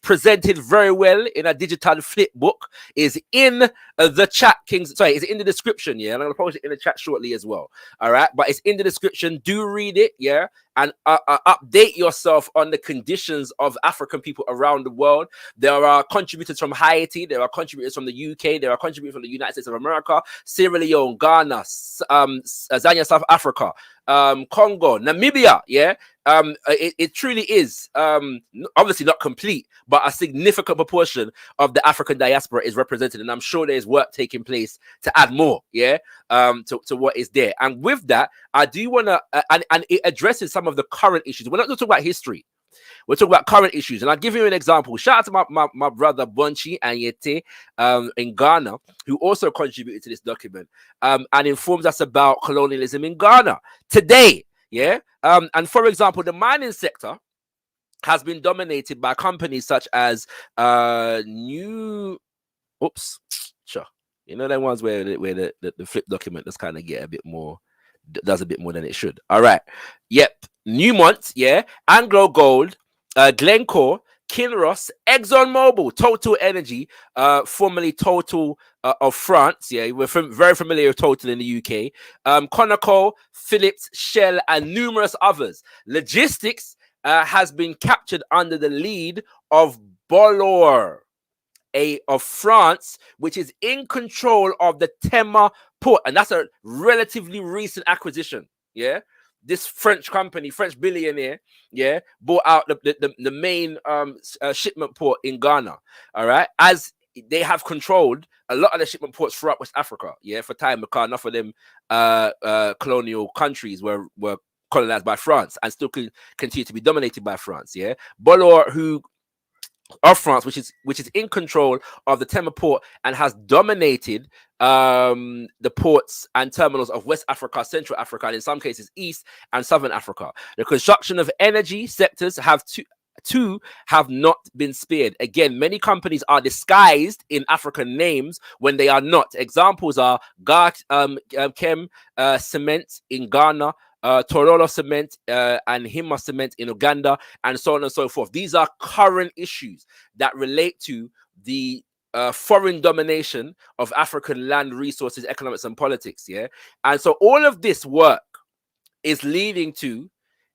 presented very well in a digital flip book, is in the chat, Kings. Sorry, it's in the description. Yeah, and I'm gonna post it in the chat shortly as well. All right, but it's in the description. Do read it. Yeah, and update yourself on the conditions of African people around the world. There are contributors from Haiti. There are contributors from the UK. There are contributors from the United States of America, Sierra Leone, Ghana, Zambia, South Africa, Congo, Namibia. Yeah. It truly is obviously not complete, but a significant proportion of the African diaspora is represented, and I'm sure there's work taking place to add more, to what is there. And with that, I do want to, and it addresses some of the current issues. We're not talking about history. We're talking about current issues, and I'll give you an example. Shout out to my brother Bonchi and Yete in Ghana, who also contributed to this document and informs us about colonialism in Ghana today. Yeah. And for example, the mining sector has been dominated by companies such as you know, them ones where the flip document does kind of get a bit more, does a bit more than it should. All right. Yep. Newmont, yeah, Anglo Gold, Glencore, Kinross, ExxonMobil, Total Energy, formerly Total of France. Yeah, we're very familiar with Total in the UK. Conoco, Philips, Shell, and numerous others. Logistics has been captured under the lead of Bolloré of France, which is in control of the Tema port, and that's a relatively recent acquisition. Yeah. This French company, French billionaire, yeah, bought out the main shipment port in Ghana. All right, as they have controlled a lot of the shipment ports throughout West Africa, yeah, for time, because enough of them colonial countries were colonized by France and still continue to be dominated by France. Yeah, Bolloré, of France, which is in control of the Tema port and has dominated the ports and terminals of West Africa, Central Africa, and in some cases East and Southern Africa. The construction of energy sectors have not been spared. Again, many companies are disguised in African names when they are not. Examples are Chem Cement in Ghana, Torolo Cement and Hima Cement in Uganda, and so on and so forth. These are current issues that relate to the foreign domination of African land resources, economics, and politics. Yeah, and so all of this work is leading to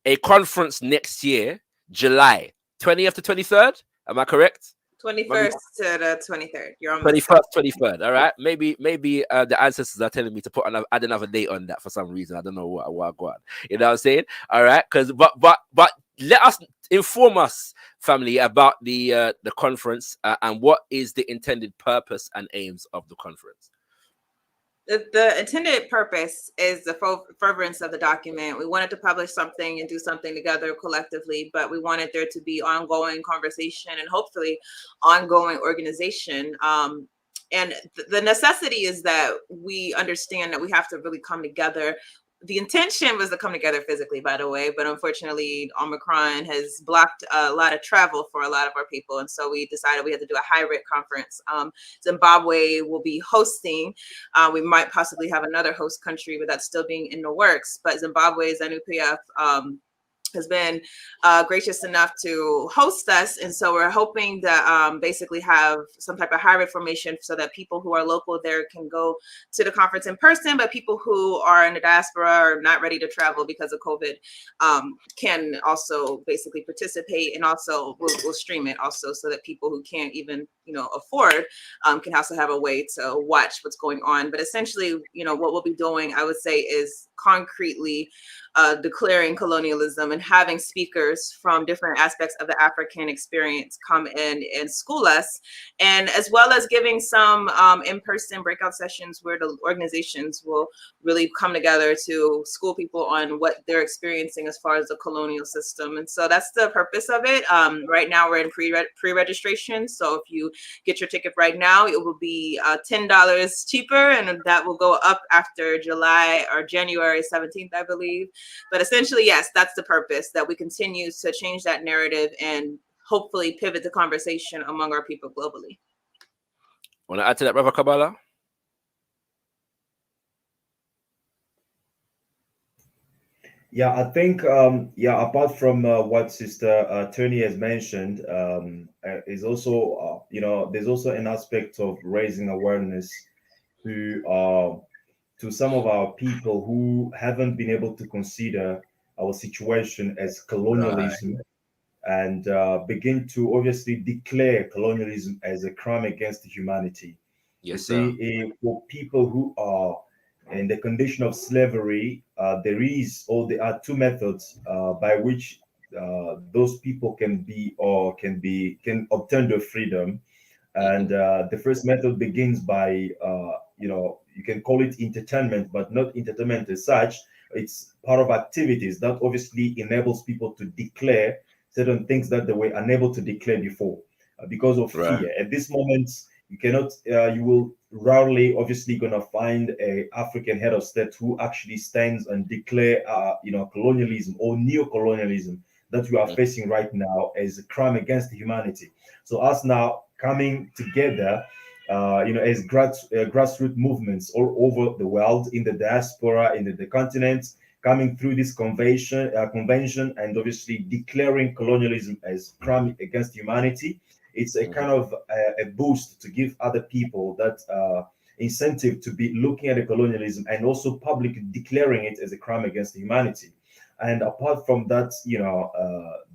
a conference next year, July 20th to 23rd. Am I correct? 21st to the 23rd. You're on 21st, 23rd. All right. Maybe the ancestors are telling me to add another date on that for some reason. I don't know what I got. You know what I'm saying? All right. But let us inform us, family, about the conference and what is the intended purpose and aims of the conference. The intended purpose is the furtherance of the document. We wanted to publish something and do something together collectively, but we wanted there to be ongoing conversation and hopefully ongoing organization. And the necessity is that we understand that we have to really come together. The intention was to come together physically, by the way, but unfortunately, Omicron has blocked a lot of travel for a lot of our people. And so we decided we had to do a hybrid conference. Zimbabwe will be hosting. We might possibly have another host country, but that's still being in the works. But Zimbabwe's ZANU-PF has been gracious enough to host us. And so we're hoping to basically have some type of hybrid formation so that people who are local there can go to the conference in person, but people who are in the diaspora or not ready to travel because of COVID can also basically participate, and also we'll stream it also so that people who can't even, afford, can also have a way to watch what's going on. But essentially, what we'll be doing, I would say, is concretely declaring colonialism and having speakers from different aspects of the African experience come in and school us, and as well as giving some in-person breakout sessions where the organizations will really come together to school people on what they're experiencing as far as the colonial system. And so that's the purpose of it. Right now we're in pre-registration, so if you get your ticket right now, it will be $10 cheaper, and that will go up after July or January 17th, I believe. But essentially, yes, that's the purpose, that we continue to change that narrative and hopefully pivot the conversation among our people globally. Want to add to that, Brother Kobala? Yeah, I think, apart from what Sister Tony has mentioned, is also, there's also an aspect of raising awareness to some of our people who haven't been able to consider our situation as colonialism, and begin to obviously declare colonialism as a crime against humanity. Yes, you see, for people who are in the condition of slavery, there are two methods by which those people can obtain their freedom. And the first method begins by you can call it entertainment, but not entertainment as such. It's part of activities that obviously enables people to declare certain things that they were unable to declare before because of fear. At this moment, you cannot, you will rarely obviously gonna find a African head of state who actually stands and declare, colonialism or neocolonialism that we are facing right now as a crime against humanity. So us now coming together, as grassroots movements all over the world, in the diaspora, in the continent, coming through this convention, and obviously declaring colonialism as crime against humanity. It's a kind of a boost to give other people that incentive to be looking at the colonialism and also publicly declaring it as a crime against humanity. And apart from that,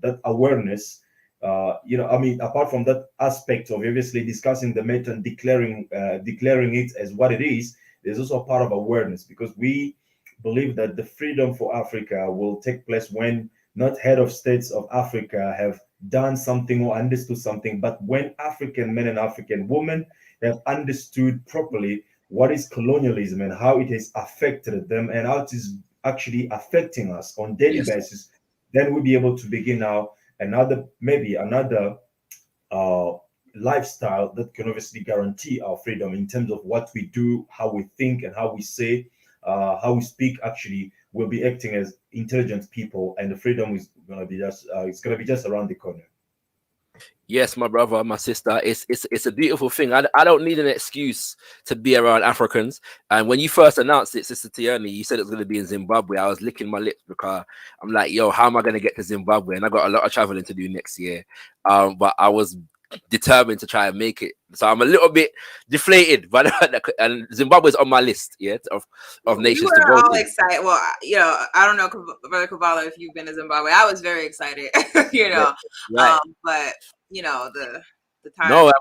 that awareness, apart from that aspect of obviously discussing the matter and declaring it as what it is, there's also a part of awareness, because we believe that the freedom for Africa will take place when not head of states of Africa have done something or understood something, but when African men and African women have understood properly what is colonialism and how it has affected them and how it is actually affecting us on daily basis, then we'll be able to begin now another lifestyle that can obviously guarantee our freedom in terms of what we do, how we think, and how we say, how we speak. Actually, we'll be acting as intelligent people, and the freedom is going to be just around the corner. Yes, my brother, my sister, it's a beautiful thing. I don't need an excuse to be around Africans. And when you first announced it, Sister Tierney, you said it was going to be in Zimbabwe. I was licking my lips because I'm like, yo, how am I going to get to Zimbabwe? And I got a lot of traveling to do next year. But I was determined to try and make it. So I'm a little bit deflated, but and Zimbabwe is on my list, of nations to go all to. Excited. Well, I don't know, Brother Kobala, if you've been to Zimbabwe. I was very excited, but the time. No,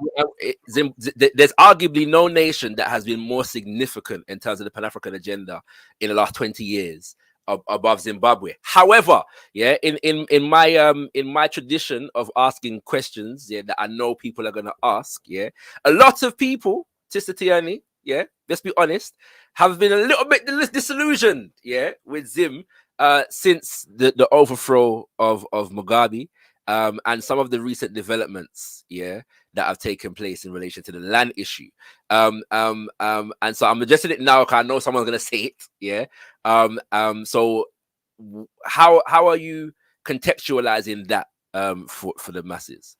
there's arguably no nation that has been more significant in terms of the Pan-African agenda in the last 20 years above Zimbabwe. However, in my tradition of asking questions, that I know people are gonna ask, a lot of people, Sister Tierney, let's be honest, have been a little bit disillusioned, with Zim since the overthrow of Mugabe. And some of the recent developments, that have taken place in relation to the land issue. And so I'm addressing it now because I know someone's gonna say it, so how are you contextualizing that for the masses?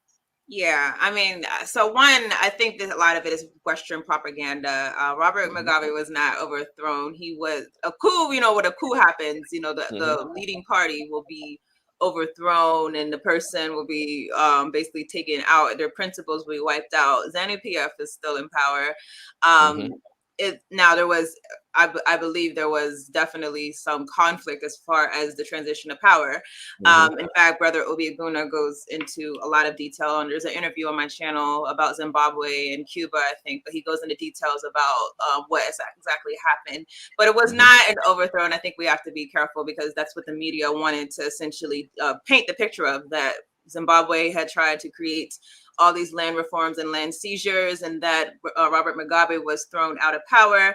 Yeah, I mean, so one, I think that a lot of it is Western propaganda. Robert Mugabe was not overthrown. He was a coup. When a coup happens, the leading party will be overthrown and the person will be basically taken out. Their principles will be wiped out. ZANU-PF is still in power. now there was, I believe there was definitely some conflict as far as the transition of power. In fact, Brother Obi Egbuna goes into a lot of detail, and there's an interview on my channel about Zimbabwe and Cuba, I think, but he goes into details about what exactly happened. But it was not an overthrow, and I think we have to be careful because that's what the media wanted to essentially paint the picture of, that Zimbabwe had tried to create all these land reforms and land seizures, and that Robert Mugabe was thrown out of power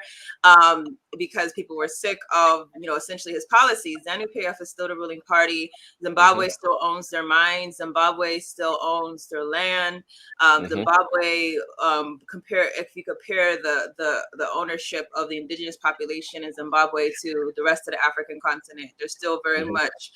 because people were sick of, essentially his policies. ZANU-PF is still the ruling party. Zimbabwe still owns their mines. Zimbabwe still owns their land. Zimbabwe, if you compare the ownership of the indigenous population in Zimbabwe to the rest of the African continent, there's still very much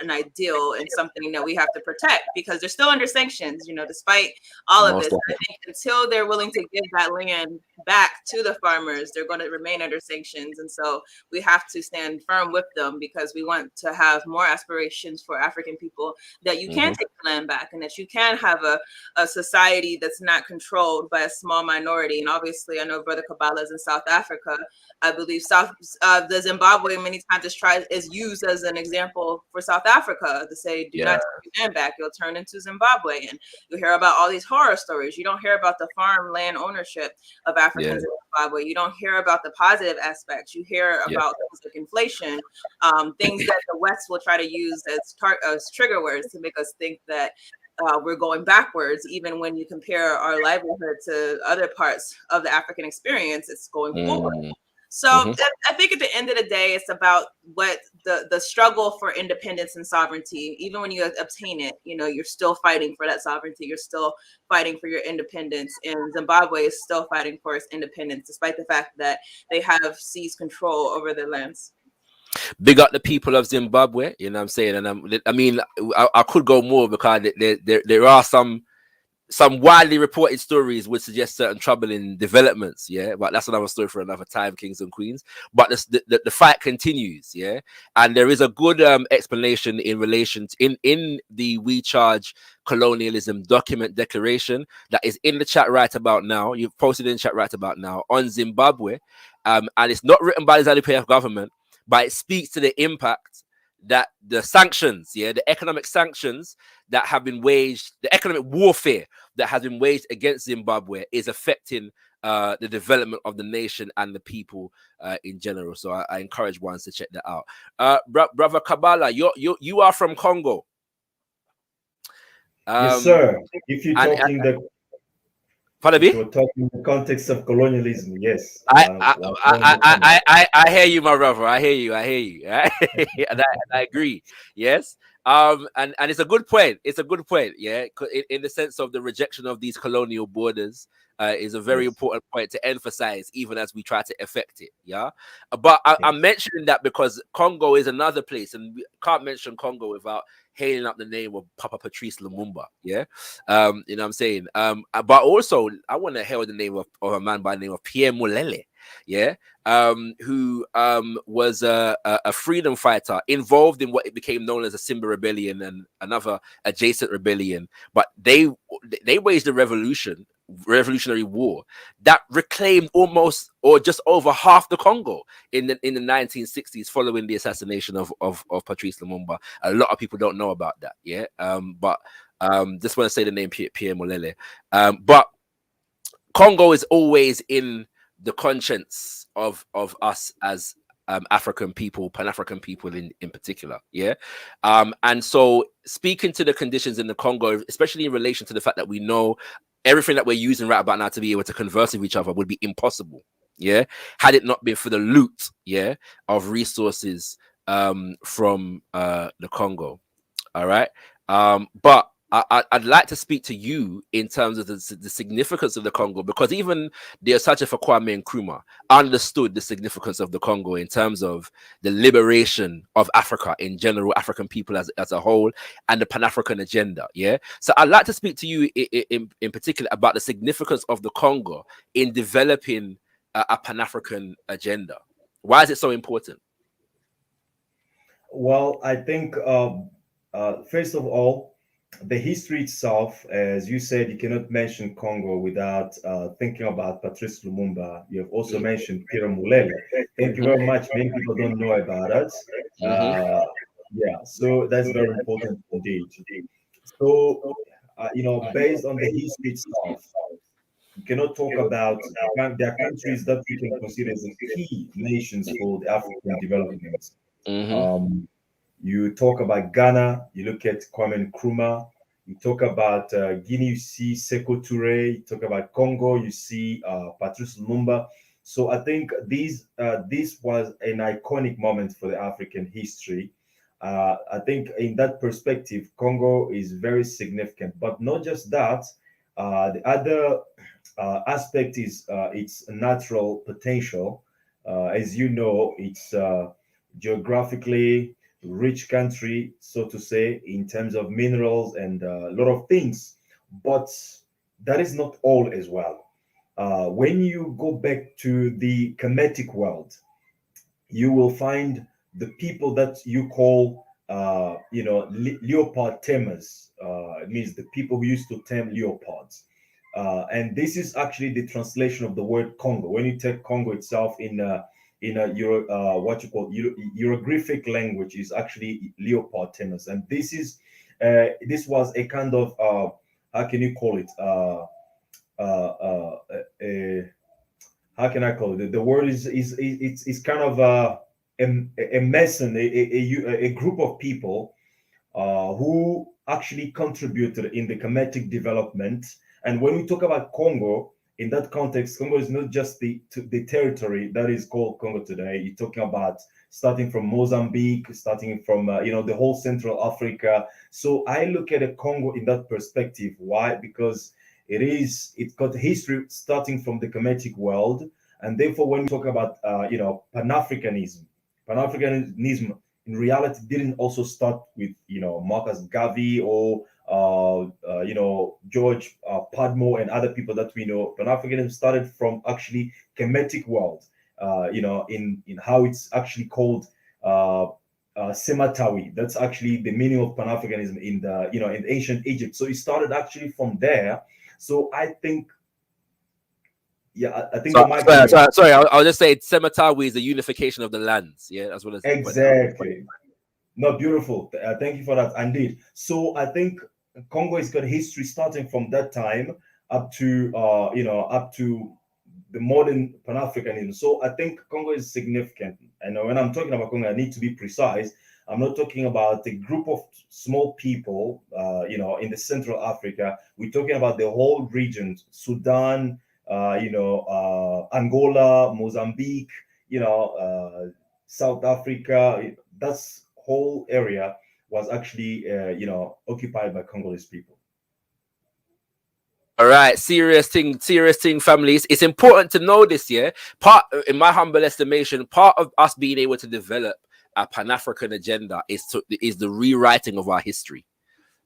an ideal and something that we have to protect, because they're still under sanctions, despite all of this. I think until they're willing to give that land back to the farmers, they're going to remain under sanctions. And so we have to stand firm with them, because we want to have more aspirations for African people, that you can take the land back, and that you can have a society that's not controlled by a small minority. And obviously, I know Brother Kobala is in South Africa. I believe the Zimbabwe many times is used as an example for South Africa to say, do not take your land back, you'll turn into Zimbabwe. And you hear about all these horror stories. You don't hear about the farmland ownership of Africans in Zimbabwe. You don't hear about the positive aspects. You hear about things like inflation, things that the West will try to use as trigger words to make us think that we're going backwards. Even when you compare our livelihood to other parts of the African experience, it's going forward. So I think at the end of the day, it's about what the struggle for independence and sovereignty. Even when you obtain it, you're still fighting for that sovereignty. You're still fighting for your independence. And Zimbabwe is still fighting for its independence, despite the fact that they have seized control over their lands. Big up the people of Zimbabwe, you know what I'm saying? And I could go more, because there are some widely reported stories would suggest certain troubling developments, but that's another story for another time, kings and queens. But the fight continues, and there is a good explanation in relation to, in the We Charge Colonialism document declaration that is in the chat right about now. You've posted in the chat right about now on Zimbabwe, and it's not written by the ZANU-PF government, but it speaks to the impact that the sanctions, the economic sanctions that have been waged, the economic warfare that has been waged against Zimbabwe is affecting the development of the nation and the people in general. So I encourage ones to check that out. Brother Kobala, you are from Congo. Yes, sir. If you're talking pardon me? You're talking in the context of colonialism, yes. I hear you, my brother. I hear you. And I agree. Yes. And it's a good point. It's a good point. Yeah. In the sense of the rejection of these colonial borders is a very important point to emphasize, even as we try to effect it. Yeah. But I'm mentioning that because Congo is another place, and we can't mention Congo without hailing up the name of Papa Patrice Lumumba. Yeah. You know what I'm saying? But also I want to hail the name of a man by the name of Pierre Mulele. Yeah. Who was a freedom fighter involved in what became known as the Simba Rebellion and another adjacent rebellion. But they waged a revolutionary war that reclaimed almost or just over half the Congo in the 1960s, following the assassination of Patrice Lumumba. A lot of people don't know about that. Yeah. But just want to say the name Pierre Mulele. But Congo is always in the conscience of us as African people, Pan-African people in particular. Yeah. And so speaking to the conditions in the Congo, especially in relation to the fact that we know everything that we're using right about now to be able to converse with each other would be impossible. Yeah. Had it not been for the loot, of resources from the Congo. All right. But I'd like to speak to you in terms of the significance of the Congo, because even the Osache for Kwame Nkrumah understood the significance of the Congo in terms of the liberation of Africa in general, African people as a whole, and the Pan-African agenda. Yeah. So I'd like to speak to you in particular about the significance of the Congo in developing a Pan-African agenda. Why is it so important? Well, I think first of all, the history itself, as you said, you cannot mention Congo without thinking about Patrice Lumumba. You have also mentioned Pierre Mulele. Thank you very much. Many people don't know about it. Yeah, so that's very important indeed. So, based on the history itself, you cannot talk about there are countries that we can consider as key nations for the African development. You talk about Ghana, you look at Kwame Nkrumah. You talk about Guinea, you see Sekou Touré. You talk about Congo, you see Patrice Lumumba. So I think this was an iconic moment for the African history. I think in that perspective, Congo is very significant. But not just that, the other aspect is its natural potential. As you know, it's geographically rich country, so to say, in terms of minerals and a lot of things. But that is not all as well. When you go back to the Kemetic world, you will find the people that you call, leopard tamers. It means the people who used to tame leopards. And this is actually the translation of the word Congo. When you take Congo itself in a hieroglyphic language, is actually leopard tamers. And this was a kind of how can you call it? How can I call it? The word is kind of a mason, a group of people who actually contributed in the Kemetic development. And when we talk about Congo, in that context, Congo is not just the territory that is called Congo today. You're talking about starting from Mozambique, starting from the whole Central Africa. So I look at a Congo in that perspective. Why? Because it's got history starting from the Kemetic world, and therefore when we talk about Pan-Africanism in reality didn't also start with Marcus Garvey or George Padmore and other people that we know. Pan-Africanism started from actually Kemetic world, in how it's actually called Sematawi. That's actually the meaning of Pan-Africanism in ancient Egypt. So it started actually from there. So I think, I think. Sorry. I'll just say Sematawi is the unification of the lands. Yeah, as well as exactly. No, beautiful. Thank you for that. Indeed. So I think Congo has got history starting from that time up to the modern Pan-Africanism. So I think Congo is significant. And when I'm talking about Congo, I need to be precise. I'm not talking about a group of small people, in the Central Africa. We're talking about the whole region: Sudan, Angola, Mozambique, South Africa. That's whole area was actually, occupied by Congolese people. All right, serious thing, families. It's important to know this, yeah. In my humble estimation, part of us being able to develop a Pan-African agenda is the rewriting of our history,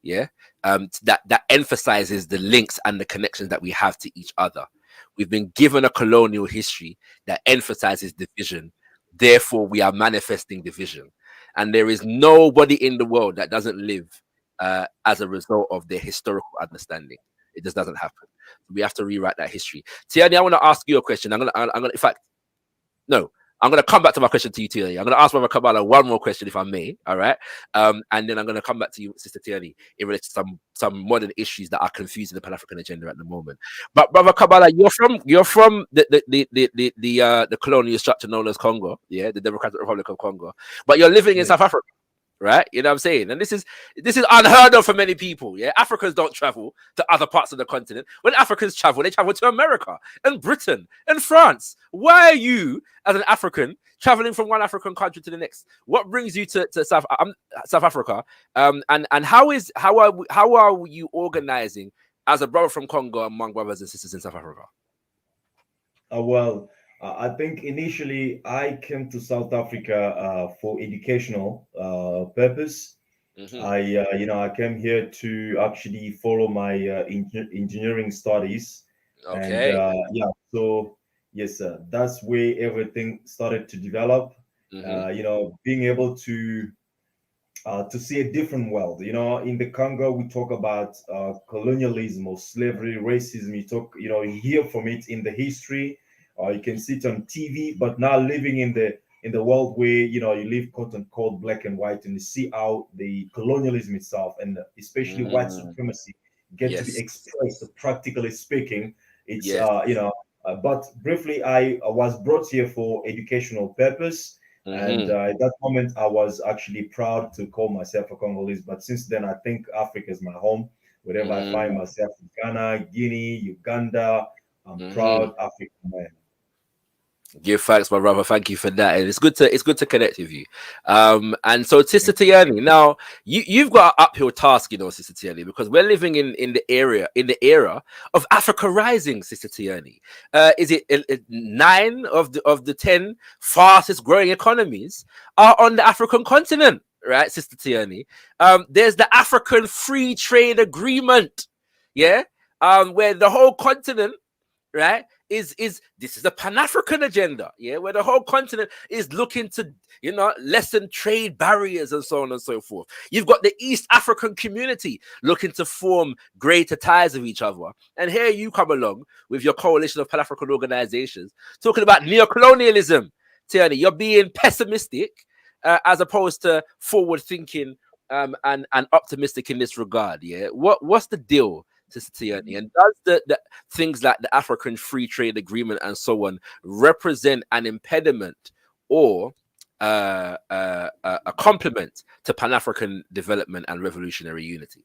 yeah. That emphasizes the links and the connections that we have to each other. We've been given a colonial history that emphasizes division. Therefore, we are manifesting division. And there is nobody in the world that doesn't live as a result of their historical understanding. It just doesn't happen. We have to rewrite that history. Tierney, I want to ask you a question. I'm gonna come back to my question to you, Tierney. I'm gonna ask Brother Kobala one more question, if I may. All right. And then I'm gonna come back to you, Sister Tierney, in relation to some modern issues that are confusing the Pan-African agenda at the moment. But Brother Kobala, you're from the colonial structure known as Congo, yeah, the Democratic Republic of Congo, but you're living in South Africa. Right, you know what I'm saying, and this is unheard of for many people. Yeah, Africans don't travel to other parts of the continent. When Africans travel, they travel to America and Britain and France. Why are you, as an African, traveling from one African country to the next? What brings you to South Africa? And how are you organizing as a brother from Congo among brothers and sisters in South Africa? I think initially I came to South Africa for educational purpose. I came here to actually follow my engineering studies. Okay. And so yes, that's where everything started to develop. Being able to to see a different world. You know, in the Congo, we talk about colonialism or slavery, racism. You hear from it in the history, or you can see it on TV. But now living in the world where you live quote unquote black and white, and you see how the colonialism itself, and especially white supremacy, get to be expressed. Practically speaking, it's but briefly, I was brought here for educational purpose. And at that moment, I was actually proud to call myself a Congolese. But since then, I think Africa is my home. Wherever I find myself, in Ghana, Guinea, Uganda, I'm proud African man. Give thanks, my brother. Thank you for that. And it's good to connect with you. And so, Sister Tiani, now you've got an uphill task, Sister Tiani, because we're living in the era of Africa rising, Sister Tiani. Is it 9 of the 10 fastest growing economies are on the African continent, right, Sister Tiani? There's the African Free Trade Agreement, where the whole continent, right, this is a Pan-African agenda, where the whole continent is looking to, lessen trade barriers and so on and so forth. You've got the East African community looking to form greater ties with each other. And here you come along with your coalition of Pan-African organizations talking about neocolonialism. Tiani, you're being pessimistic as opposed to forward-thinking and optimistic in this regard, What's the deal, Sister Tiani? And does the things like the African Free Trade Agreement and so on represent an impediment or a complement to Pan-African development and revolutionary unity?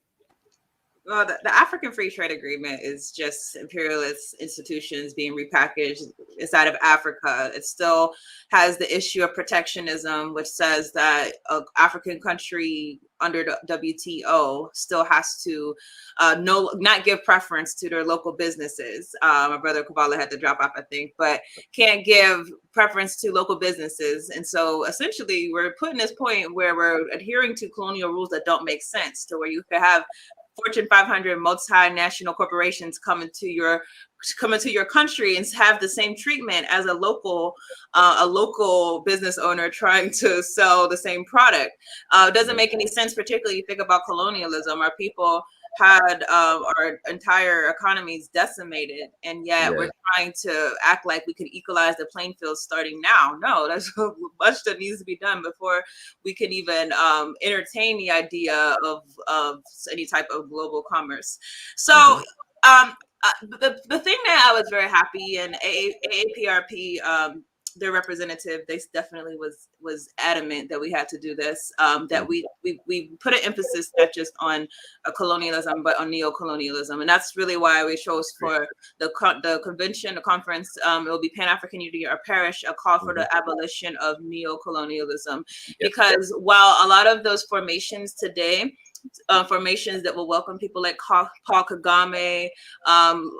Well, the African Free Trade Agreement is just imperialist institutions being repackaged inside of Africa. It still has the issue of protectionism, which says that an African country under the WTO still has to not give preference to their local businesses. My brother Kobala had to drop off, I think, but can't give preference to local businesses. And so essentially we're putting this point where we're adhering to colonial rules that don't make sense, to where you could have Fortune 500 multinational corporations come into your country and have the same treatment as a local business owner trying to sell the same product. It doesn't make any sense, particularly if you think about colonialism. Our people had our entire economies decimated, and yet we're trying to act like we can equalize the playing field starting now. No, there's much that needs to be done before we can even entertain the idea of any type of global commerce. So the thing that I was very happy, and AAPRP, their representative, they definitely was adamant that we had to do this, that we put an emphasis not just on colonialism but on neocolonialism, and that's really why we chose for the convention, the conference. It will be Pan-African Unity or Perish, a call for the abolition of neocolonialism, because while a lot of those formations today, formations that will welcome people like Paul Kagame,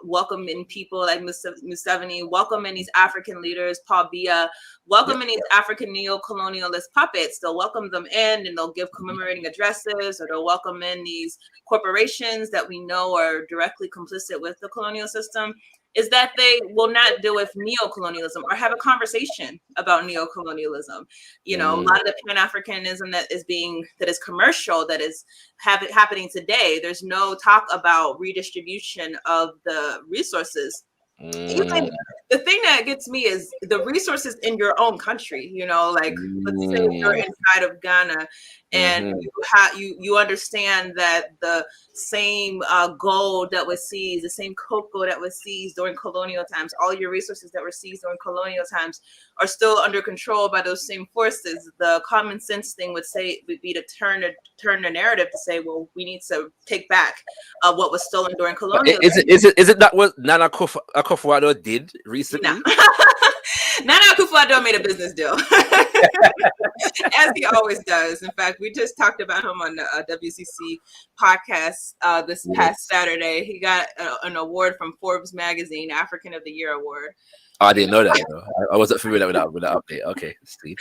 welcoming people like Museveni, welcoming these African leaders, Paul Biya, welcoming these African neo-colonialist puppets. They'll welcome them in and they'll give commemorating addresses, or they'll welcome in these corporations that we know are directly complicit with the colonial system, is that they will not deal with neocolonialism or have a conversation about neocolonialism. A lot of the Pan-Africanism that is commercial, that is happening today, there's no talk about redistribution of the resources. The thing that gets me is the resources in your own country. Like, let's say you're inside of Ghana, and you understand that the same gold that was seized, the same cocoa that was seized during colonial times, all your resources that were seized during colonial times are still under control by those same forces. The common sense thing would be to turn the narrative to say, well, we need to take back what was stolen during colonial. Is it that what Nana Akufo-Addo did recently? No. Nana Akufo-Addo made a business deal, as he always does. In fact, we just talked about him on the WCC podcast this past Saturday. He got an award from Forbes magazine, African of the Year award. Oh, I didn't know that. I wasn't familiar with that update. Okay, Steve.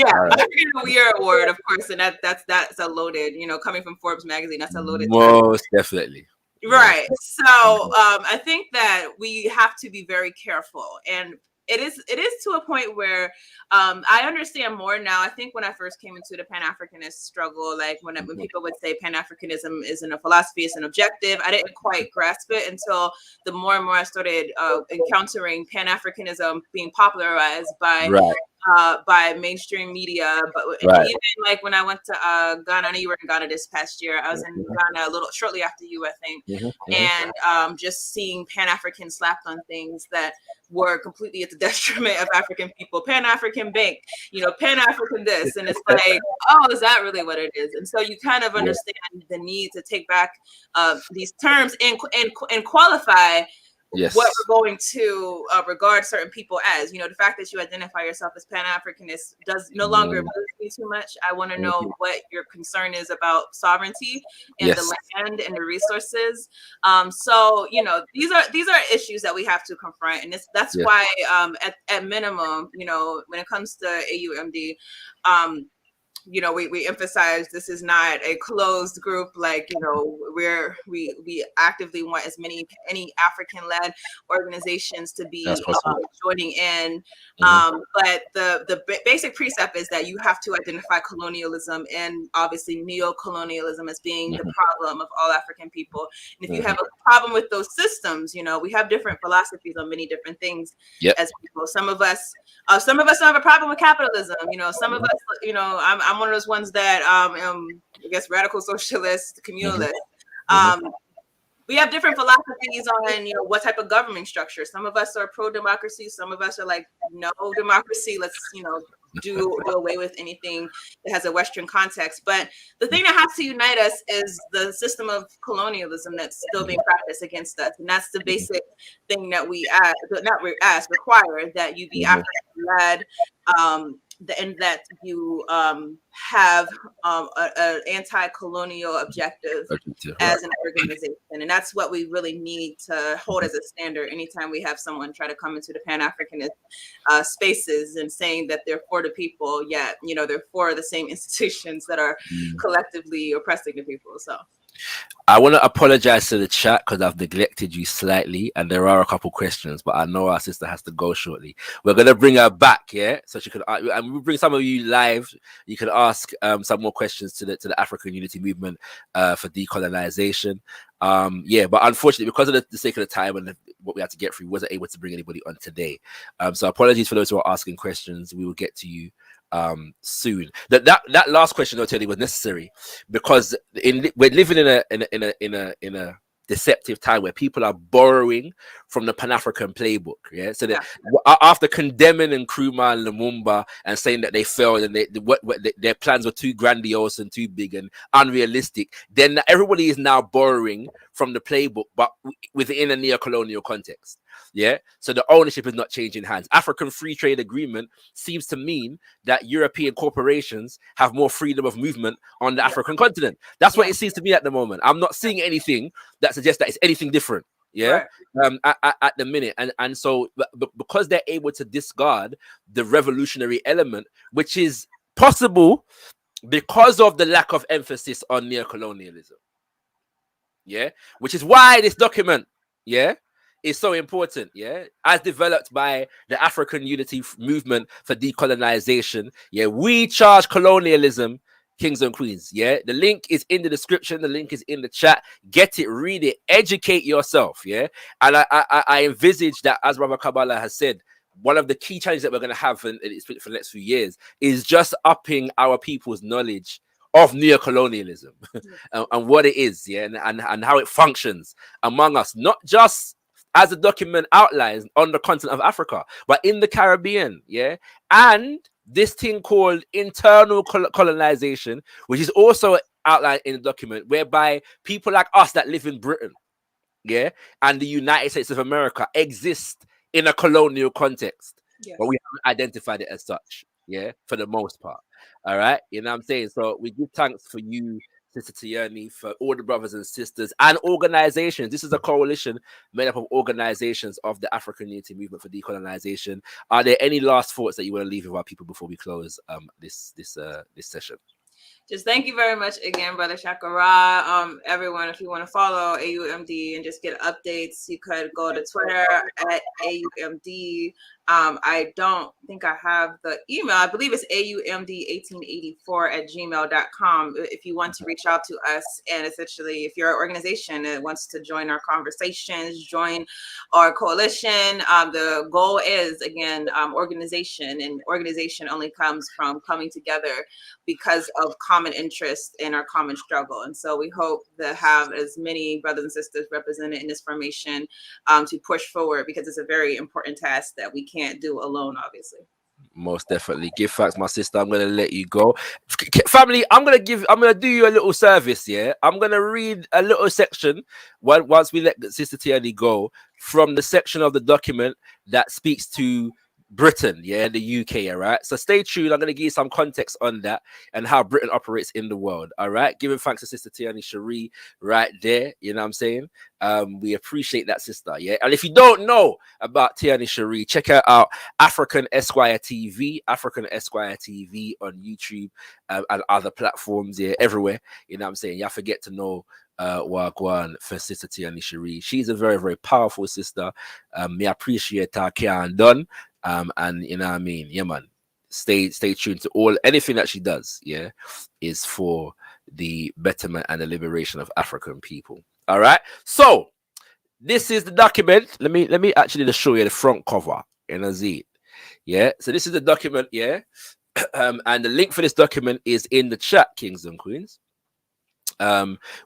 African of the Year award, of course, and that's a loaded. Coming from Forbes magazine, that's a loaded. Most definitely. Right. So I think that we have to be very careful, and it is to a point where I understand more now. I think when I first came into the Pan-Africanist struggle, like when people would say Pan-Africanism isn't a philosophy, it's an objective, I didn't quite grasp it until the more and more I started encountering Pan-Africanism being popularized by mainstream media. But even like when I went to Ghana, I know you were in Ghana this past year. I was in Ghana a little shortly after you, I think, and just seeing Pan-African slapped on things that were completely at the detriment of African people. Pan-African Bank, you know, Pan-African this, and it's like, oh, is that really what it is? And so you kind of understand the need to take back these terms and qualify what we're going to regard certain people as. You know, the fact that you identify yourself as Pan-Africanist does no longer bother me too much. I want to know what your concern is about sovereignty and the land and the resources. So, you know, these are issues that we have to confront, and that's why at minimum, you know, when it comes to AUMD, you know, we emphasize this is not a closed group. Like, you know, we actively want any African-led organizations to be joining in. But the basic precept is that you have to identify colonialism and obviously neocolonialism as being the problem of all African people. And if you have a problem with those systems, you know, we have different philosophies on many different things as people. Some of us don't have a problem with capitalism. You know, some of us, you know, I'm one of those ones that I guess radical socialist, communalist. We have different philosophies on, you know, what type of government structure. Some of us are pro-democracy. Some of us are like, no democracy. Let's, you know, do away with anything that has a Western context. But the thing that has to unite us is the system of colonialism that's still being practiced against us. And that's the basic thing that require that you be African-led, and that you have an anti-colonial objective as an organization. And that's what we really need to hold as a standard anytime we have someone try to come into the Pan-Africanist spaces and saying that they're for the people, yet, you know, they're for the same institutions that are collectively oppressing the people. So I want to apologize to the chat because I've neglected you slightly, and there are a couple questions, but I know our sister has to go shortly. We're going to bring her back, so she could, and we'll bring some of you live. You can ask some more questions to the African Unity Movement for decolonization. But unfortunately, because of the sake of the time and what we had to get through, we wasn't able to bring anybody on today. So apologies for those who are asking questions. We will get to you soon. That last question, I'll tell you, was necessary because we're living in a deceptive time where people are borrowing from the Pan-African playbook. So that after condemning Nkrumah and Lumumba and saying that they failed and their plans were too grandiose and too big and unrealistic, then everybody is now borrowing from the playbook, but within a neocolonial context. So the ownership is not changing hands. African Free Trade Agreement seems to mean that European corporations have more freedom of movement on the African continent. That's what it seems to me at the moment. I'm not seeing anything that suggests that it's anything different. At the minute, and so because they're able to discard the revolutionary element, which is possible because of the lack of emphasis on neocolonialism. Which is why this document is so important, as developed by the African Unity Movement for Decolonization. We charge colonialism, kings and queens. The link is in the description. The link is in the chat. Get it, read it, educate yourself. And I envisage that, as Brother Kobala has said, one of the key challenges that we're going to have for the next few years is just upping our people's knowledge of neocolonialism and what it is, and how it functions among us, not just as the document outlines on the continent of Africa, but in the Caribbean, and this thing called internal colonization, which is also outlined in the document, whereby people like us that live in Britain, and the United States of America exist in a colonial context, but we haven't identified it as such, for the most part. All right, you know what I'm saying? So we give thanks for you, Sister Tierney, for all the brothers and sisters and organizations. This is a coalition made up of organizations of the African Unity Movement for Decolonization. Are there any last thoughts that you want to leave with our people before we close this session? Just thank you very much again, Brother Shakara. Everyone, if you want to follow AUMD and just get updates, you could go to Twitter at AUMD. I don't think I have the email. I believe it's AUMD1884@gmail.com. If you want to reach out to us, and essentially, if you're an organization that wants to join our conversations, join our coalition, the goal is, again, organization, and organization only comes from coming together because of common interest in our common struggle. And so we hope to have as many brothers and sisters represented in this formation to push forward, because it's a very important task that we can't do alone, obviously. Most definitely. Give thanks, my sister. I'm gonna let you go. Family, I'm gonna do you a little service. Yeah, I'm gonna read a little section once we let Sister Tierney go, from the section of the document that speaks to Britain, yeah, the UK, all right? So stay tuned. I'm going to give you some context on that and how Britain operates in the world, all right? Giving thanks to Sister Tierney Cherie right there, you know what I'm saying? We appreciate that, sister, yeah? And if you don't know about Tierney Cherie, check her out, African Esquire TV on YouTube and other platforms, yeah, everywhere, you know what I'm saying? You have to get to know Wagwan for Sister Tierney Cherie. She's a very, very powerful sister. Me appreciate her care and done. And you know what I mean, yeah, man. Stay tuned to anything that she does, yeah, is for the betterment and the liberation of African people. All right. So this is the document. Let me actually just show you the front cover in a Z. Yeah. So this is the document, yeah. And the link for this document is in the chat, kings and queens.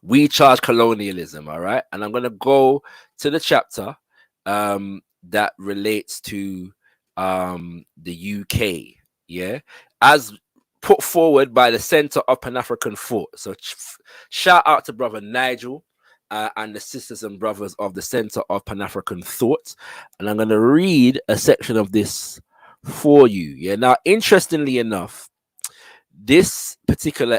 We Charge Colonialism, all right. And I'm gonna go to the chapter that relates to the UK, yeah, as put forward by the Center of Pan-African Thought. So shout out to brother Nigel and the sisters and brothers of the Center of Pan-African Thought. And I'm going to read a section of this for you. Yeah. Now, interestingly enough, this particular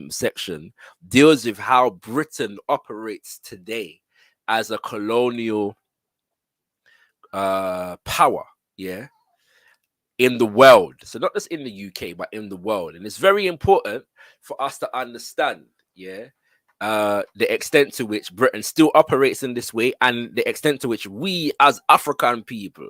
section deals with how Britain operates today as a colonial power, yeah, in the world. So not just in the UK, but in the world. And it's very important for us to understand, yeah, the extent to which Britain still operates in this way, and the extent to which we as African people,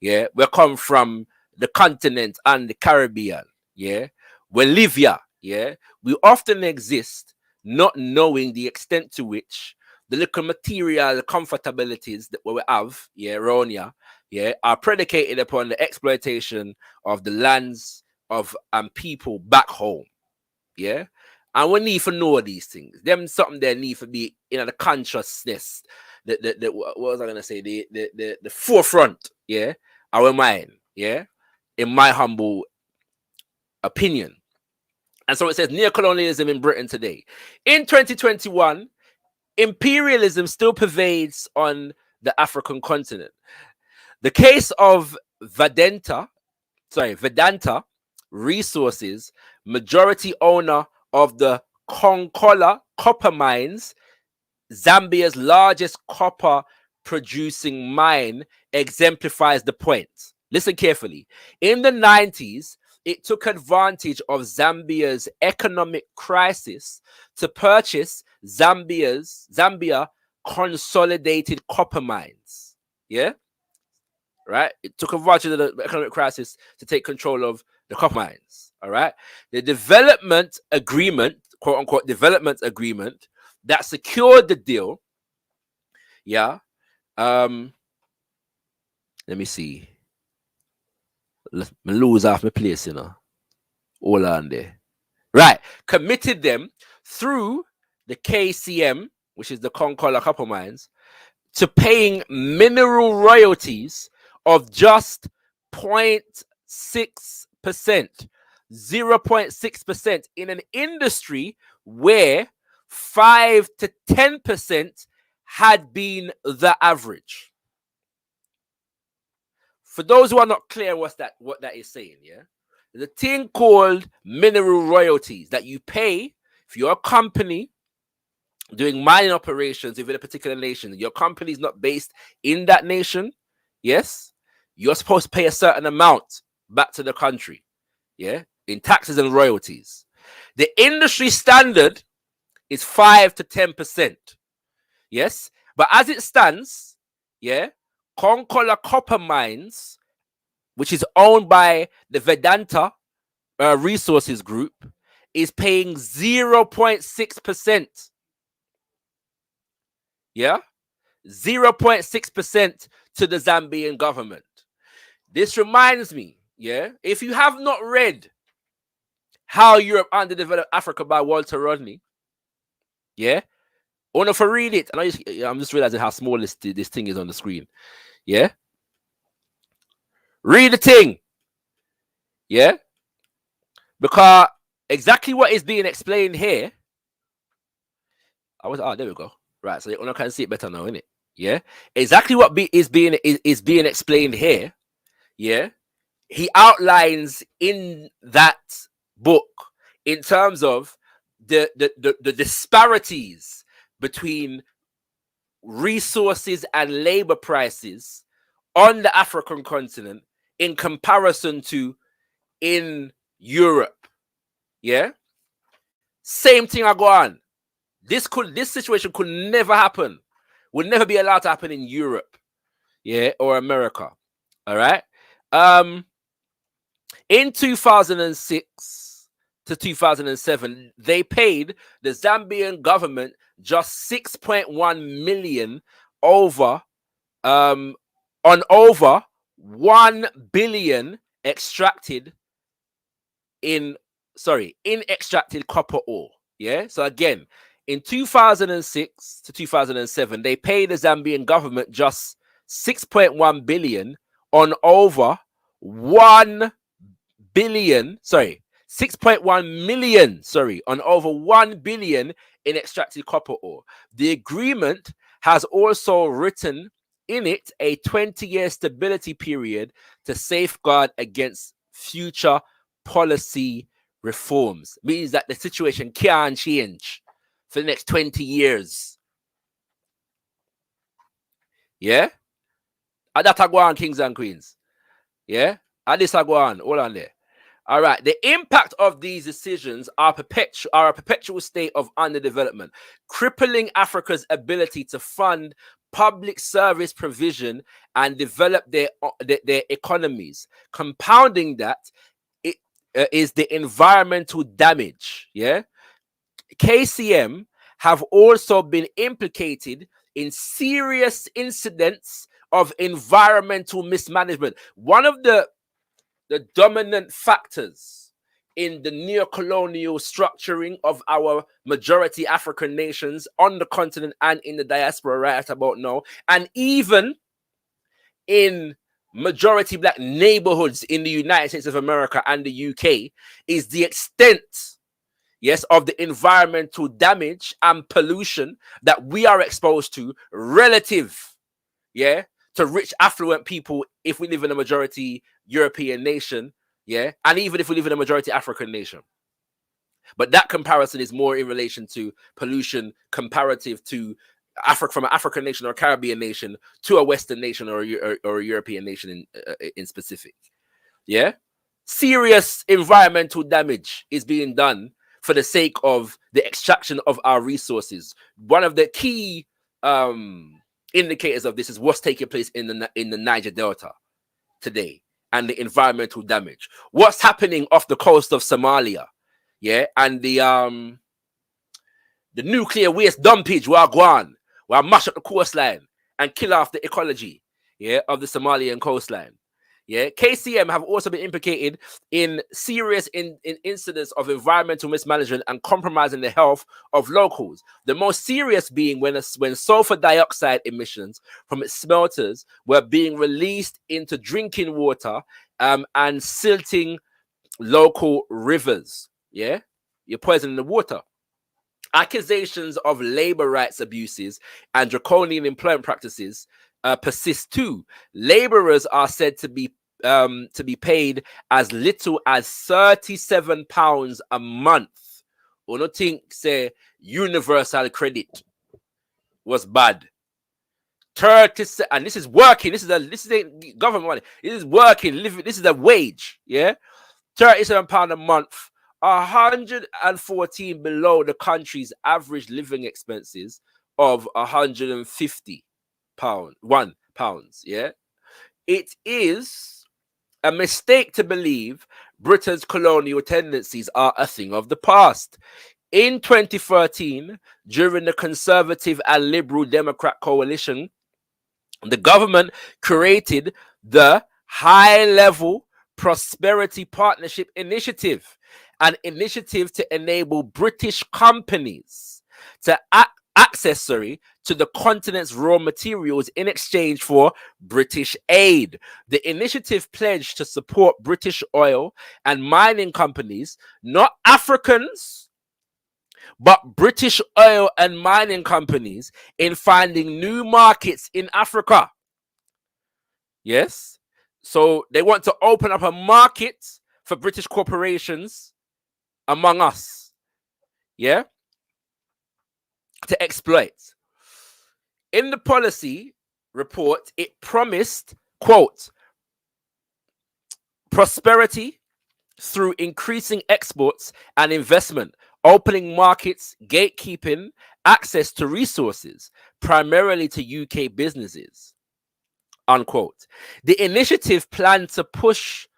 yeah, we come from the continent and the Caribbean, yeah, we live here, yeah, we often exist not knowing the extent to which the little material comfortabilities that we have, yeah, around here, yeah, are predicated upon the exploitation of the lands of people back home, yeah. And we need to know these things. Them something that need to be in the consciousness. What was I gonna say? The forefront, yeah, our mind, yeah, in my humble opinion. And so it says neocolonialism in Britain today. In 2021, imperialism still pervades on the African continent. The case of Vedanta Resources, majority owner of the Konkola copper mines, Zambia's largest copper producing mine, exemplifies the point. Listen carefully. In the 90s, it took advantage of Zambia's economic crisis to purchase Zambia consolidated copper mines. Yeah? Right? It took advantage of the economic crisis to take control of the copper mines. All right? The development agreement, quote unquote, development agreement that secured the deal. Yeah. Let me see. Let me lose off my place, you know. All on there. Right. Committed them through the KCM, which is the Konkola copper mines, to paying mineral royalties of just 0.6%, 0.6% in an industry where 5 to 10% had been the average. For those who are not clear what that is saying, yeah, there's a thing called mineral royalties that you pay if you're a company doing mining operations within a particular nation. Your company is not based in that nation. Yes, you're supposed to pay a certain amount back to the country, yeah, in taxes and royalties. The industry standard is 5 to 10%. Yes, but as it stands, yeah, Konkola copper mines which is owned by the Vedanta Resources Group, is paying 0.6%. Yeah, 0.6% to the Zambian government. This reminds me, yeah, if you have not read How Europe Underdeveloped Africa by Walter Rodney, yeah, or if I read it, and I'm just realizing how small this thing is on the screen. Yeah, read the thing. Yeah, because exactly what is being explained here. There we go. Right, so you can see it better now, innit? Yeah, exactly what is being explained here. Yeah, he outlines in that book in terms of the disparities between resources and labor prices on the African continent in comparison to in Europe. Yeah, same thing I go on. This situation could never happen, would never be allowed to happen in Europe, yeah, or America. All right. In 2006 to 2007, they paid the Zambian government just 6.1 million on over 1 billion in extracted copper ore. Yeah. So again, in 2006 to 2007, they paid the Zambian government just 6.1 billion on over 6.1 million, on over 1 billion in extracted copper ore. The agreement has also written in it a 20-year stability period to safeguard against future policy reforms. Means that the situation can change for the next 20 years. Yeah? That I go on, kings and queens. Yeah? This I go on. Hold on there. All right. The impact of these decisions are a perpetual state of underdevelopment, crippling Africa's ability to fund public service provision and develop their economies. Compounding that is the environmental damage. Yeah. KCM have also been implicated in serious incidents of environmental mismanagement. One of the dominant factors in the neocolonial structuring of our majority African nations on the continent and in the diaspora right about now, and even in majority black neighborhoods in the United States of America and the UK, is the extent, yes, of the environmental damage and pollution that we are exposed to relative, yeah, to rich, affluent people if we live in a majority European nation, yeah, and even if we live in a majority African nation. But that comparison is more in relation to pollution comparative to from an African nation or a Caribbean nation to a Western nation or a European nation in specific. Yeah, serious environmental damage is being done for the sake of the extraction of our resources. One of the key indicators of this is what's taking place in the Niger Delta today and the environmental damage. What's happening off the coast of Somalia, yeah, and the nuclear waste dumpage where I mash up the coastline and kill off the ecology, yeah, of the Somalian coastline. Yeah, KCM have also been implicated in serious incidents of environmental mismanagement and compromising the health of locals. The most serious being when sulfur dioxide emissions from its smelters were being released into drinking water and silting local rivers. Yeah, you're poisoning the water. Accusations of labor rights abuses and draconian employment practices persist too. Laborers are said to be paid as little as £37 a month. Or not think say universal credit was bad. 30, and this is working. This is a government money. This is working. This is a wage. Yeah, £37 a month. 114 below the country's average living expenses of £150. £1. Yeah, it is a mistake to believe Britain's colonial tendencies are a thing of the past. In 2013, during the Conservative and Liberal Democrat coalition, the government created the High Level Prosperity Partnership Initiative, an initiative to enable British companies to access to the continent's raw materials in exchange for British aid. The initiative pledged to support British oil and mining companies, not Africans, but British oil and mining companies, in finding new markets in Africa. Yes. So they want to open up a market for British corporations among us. Yeah. To exploit. In the policy report, it promised, quote, prosperity through increasing exports and investment, opening markets, gatekeeping, access to resources, primarily to UK businesses, unquote. The initiative planned to push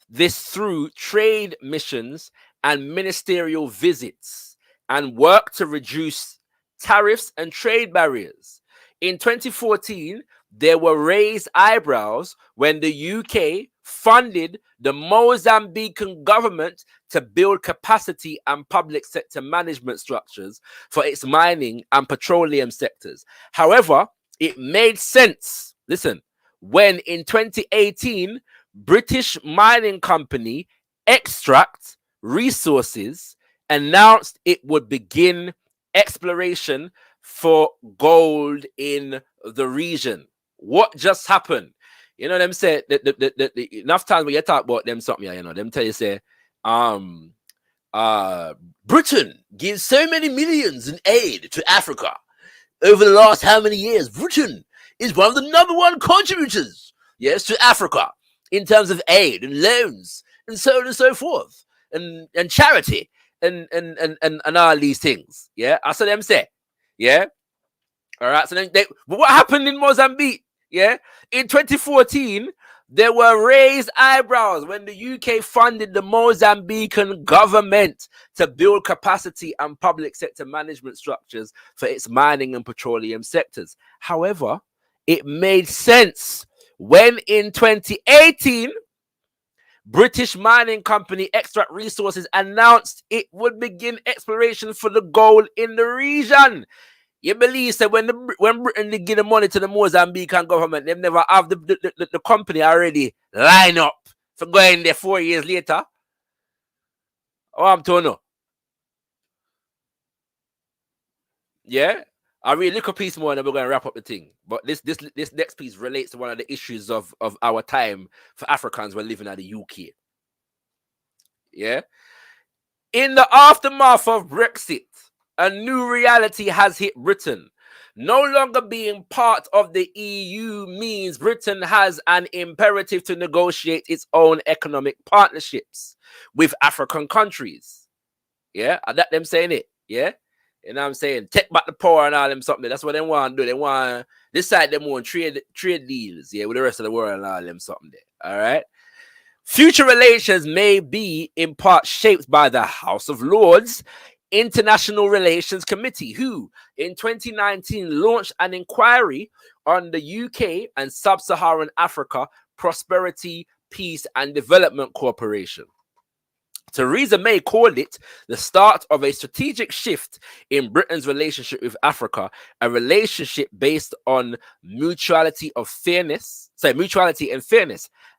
this through trade missions and ministerial visits and work to reduce tariffs and trade barriers. In 2014, there were raised eyebrows when the UK funded the Mozambican government to build capacity and public sector management structures for its mining and petroleum sectors. However, it made sense, listen, when in 2018, British mining company Extract Resources announced it would begin exploration for gold in the region. What just happened? You know them say enough times when you talk about them something, you know, them tell you say, Britain gives so many millions in aid to Africa over the last how many years. Britain is one of the #1 contributors, yes, to Africa in terms of aid and loans and so on and so forth, and charity and all these things. Yeah, I saw them say, yeah. All right. So then, but what happened in Mozambique? Yeah, in 2014, there were raised eyebrows when the UK funded the Mozambican government to build capacity and public sector management structures for its mining and petroleum sectors. However, it made sense when in 2018, British mining company Extract Resources announced it would begin exploration for the gold in the region. You believe that when Britain they give the money to the Mozambican government, they never have the company already line up for going there 4 years later? Oh, I'm telling you. Yeah? I read a little piece more and then we're going to wrap up the thing. But this next piece relates to one of the issues of our time for Africans when living in the UK. Yeah? In the aftermath of Brexit, a new reality has hit Britain. No longer being part of the EU means Britain has an imperative to negotiate its own economic partnerships with African countries. Yeah, I let them saying it. Yeah, you know what I'm saying? Take back the power and all them something. That's what they want to do. They want this side them want trade deals, yeah, with the rest of the world and all them something there. All right. Future relations may be in part shaped by the House of Lords International Relations Committee, who in 2019 launched an inquiry on the UK and Sub-Saharan Africa Prosperity, Peace and Development Corporation. Theresa May called it the start of a strategic shift in Britain's relationship with Africa, a relationship based on mutuality and fairness.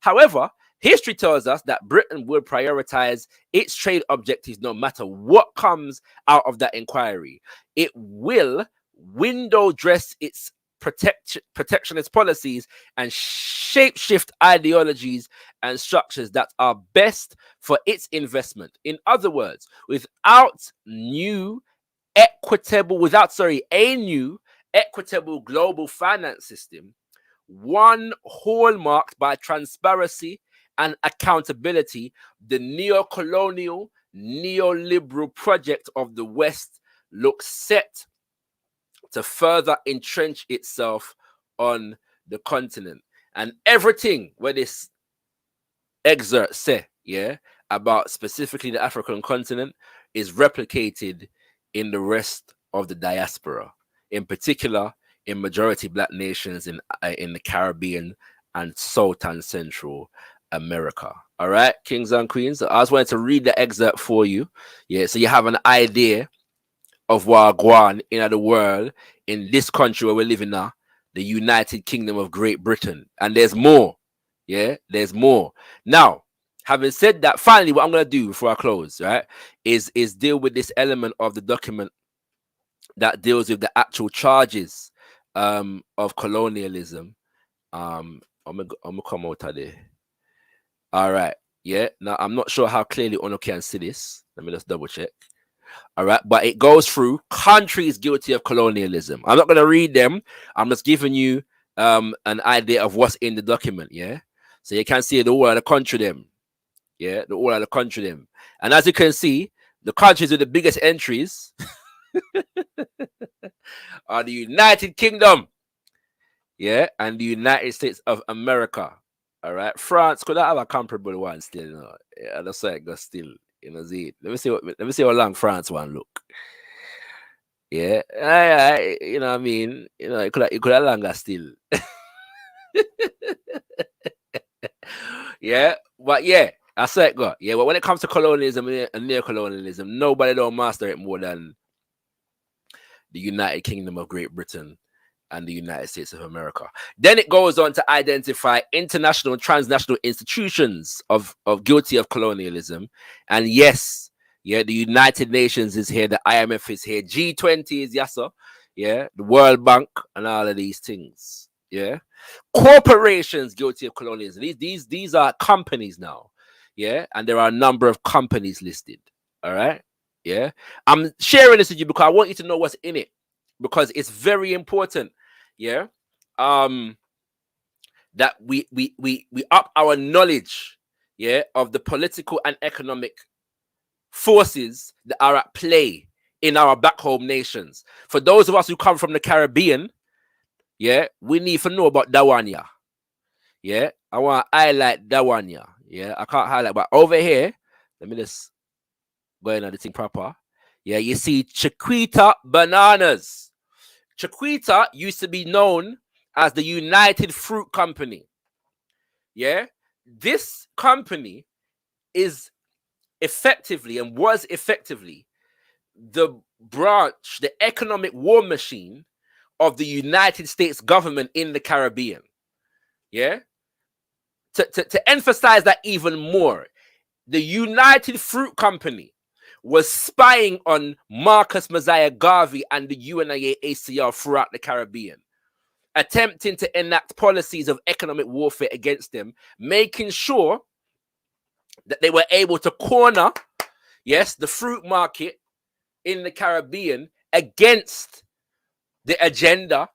However, history tells us that Britain will prioritize its trade objectives no matter what comes out of that inquiry. It will window dress its protectionist policies and shape-shift ideologies and structures that are best for its investment. In other words, a new equitable global finance system, one hallmarked by transparency and accountability, the neo-colonial, neoliberal project of the West looks set to further entrench itself on the continent. And everything where this excerpt say, yeah, about specifically the African continent is replicated in the rest of the diaspora, in particular in majority black nations in the Caribbean and South and Central America. All right, kings and queens. I just wanted to read the excerpt for you, yeah, so you have an idea of what going on in the world in this country where we live in now, the United Kingdom of Great Britain, and there's more. Yeah, there's more. Now, having said that, finally, what I'm gonna do before I close, right, is deal with this element of the document that deals with the actual charges of colonialism. I'm gonna come out of there. All right. Yeah. Now I'm not sure how clearly Ono can see this. Let me just double check. All right, but it goes through countries guilty of colonialism. I'm not gonna read them. I'm just giving you an idea of what's in the document. Yeah. So you can see the whole of the country them. Yeah, the whole of the country them. And as you can see, the countries with the biggest entries are the United Kingdom, yeah, and the United States of America. All right, France could have a comparable one still, you know. Yeah, that's why it goes still, you know. See, let me see how long France one look. Yeah, you know what I mean. You know, it could have longer still. Yeah, but yeah, I said it go. Yeah, but when it comes to colonialism and neocolonialism, nobody don't master it more than the United Kingdom of Great Britain and the United States of America. Then it goes on to identify international and transnational institutions of guilty of colonialism. And yes, yeah, the United Nations is here, the IMF is here, G20 is yes, sir. Yeah, the World Bank and all of these things. Yeah, corporations guilty of colonialism. These are companies now. Yeah, and there are a number of companies listed. All right. Yeah, I'm sharing this with you because I want you to know what's in it, because it's very important. Yeah, that we up our knowledge, yeah, of the political and economic forces that are at play in our back home nations. For those of us who come from the Caribbean, yeah, we need to know about that one, yeah. Yeah, I want to highlight that one, yeah. Yeah, I can't highlight, but over here, let me just go in on the thing proper. Yeah, you see Chiquita Bananas. Chiquita used to be known as the United Fruit Company. Yeah, this company is effectively and was effectively the branch, the economic war machine of the United States government in the Caribbean. Yeah, to emphasize that even more, the United Fruit Company was spying on Marcus Mosiah Garvey and the UNIA-ACL throughout the Caribbean, attempting to enact policies of economic warfare against them, making sure that they were able to corner, yes, the fruit market in the Caribbean against the agenda,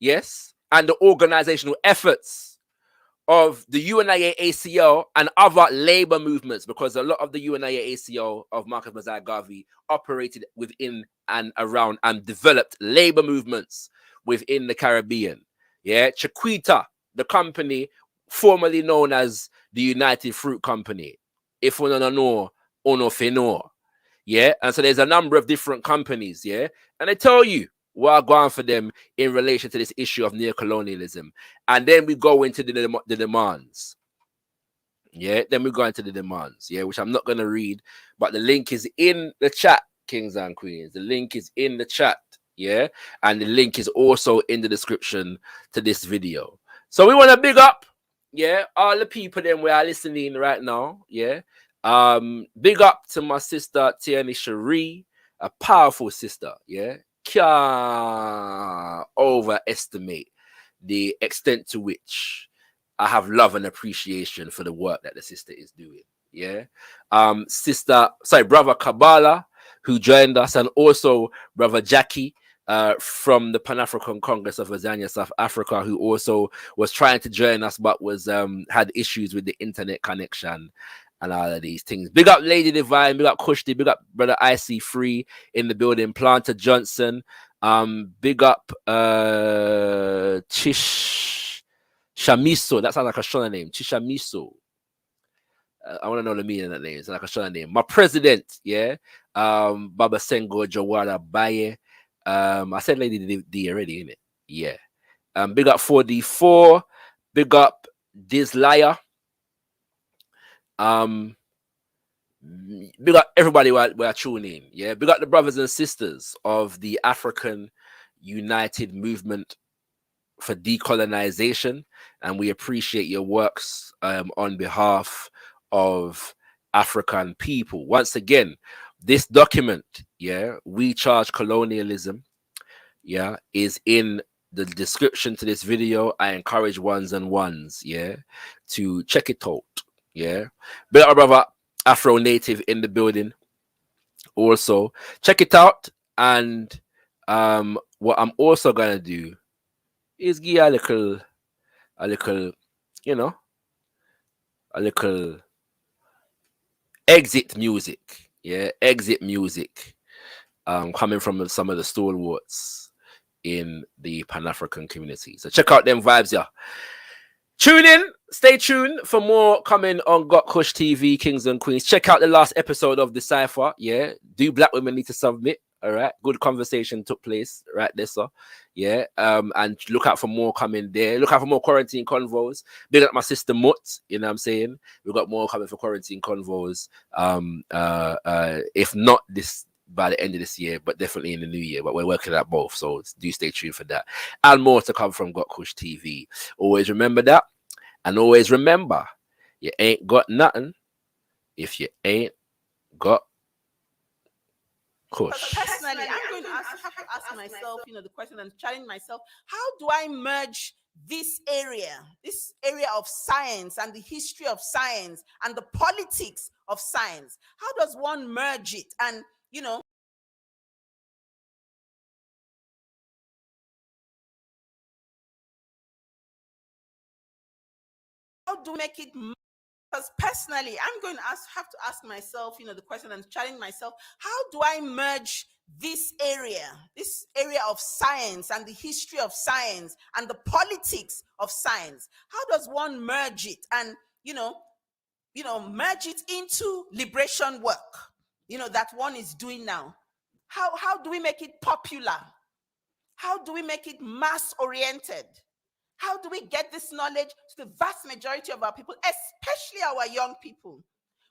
yes, and the organizational efforts of the UNIA-ACL and other labor movements, because a lot of the UNIA-ACL of Marcus Mosiah Garvey operated within and around and developed labor movements within the Caribbean. Yeah, Chiquita, the company formerly known as the United Fruit Company. If we don't know, ono feno. Yeah, and so there's a number of different companies. Yeah, and I tell you what are going for them in relation to this issue of neocolonialism. And then we go into the demands. Yeah, then we go into the demands, yeah, which I'm not going to read, but the link is in the chat, kings and queens. The link is in the chat, yeah, and the link is also in the description to this video. So we want to big up, yeah, all the people then we are listening right now, yeah. Big up to my sister Tierney Cherie, a powerful sister, yeah. Can't overestimate the extent to which I have love and appreciation for the work that the sister is doing. Yeah. Brother Kobala, who joined us, and also Brother Jackie from the Pan-African Congress of Azania, South Africa, who also was trying to join us but was had issues with the internet connection and all of these things. Big up Lady Divine, big up Kushti, big up Brother IC3 in the building, Planter Johnson, big up Chish Shamiso. That sounds like a Shona name. Chishamiso. I want to know the meaning of that name. It's like a show name. My president, yeah. Baba Sengo Jawara Baye. I said Lady D already, innit? Yeah. Big up 4D4. Big up Dislaya. Big up everybody who are tuning in. Yeah. Big up the brothers and sisters of the African United Movement for Decolonization, and we appreciate your works on behalf of African people. Once again, this document, yeah, We Charge Colonialism, yeah, is in the description to this video. I encourage ones and ones, yeah, to check it out, yeah. Big up, brother Afro Native in the building. Also, check it out, and what I'm also gonna do is give a little, you know, a little exit music, yeah, exit music, coming from some of the stalwarts in the Pan-African community. So check out them vibes, yeah. Tune in, stay tuned for more coming on gotkushTV, Kings and Queens. Check out the last episode of the Cypher, yeah. Do Black Women Need to Submit? All right, good conversation took place right there, so yeah. And look out for more coming there. Look out for more quarantine convos. Big up my sister Mutt, you know what I'm saying? We've got more coming for quarantine convos. If not this by the end of this year, but definitely in the new year. But we're working at both, so do stay tuned for that. And more to come from gotkushTV. Always remember that, and always remember, you ain't got nothing if you ain't got Kush. Personally, I'm going to have to ask myself, the question and challenge myself. How do I merge this area of science and the history of science and the politics of science? How does one merge it? And, how do we make it? Because personally, I'm going to have to ask myself, the question and challenge myself. How do I merge this area of science and the history of science and the politics of science? How does one merge it and, merge it into liberation work, that one is doing now? How do we make it popular? How do we make it mass-oriented? How do we get this knowledge to the vast majority of our people, especially our young people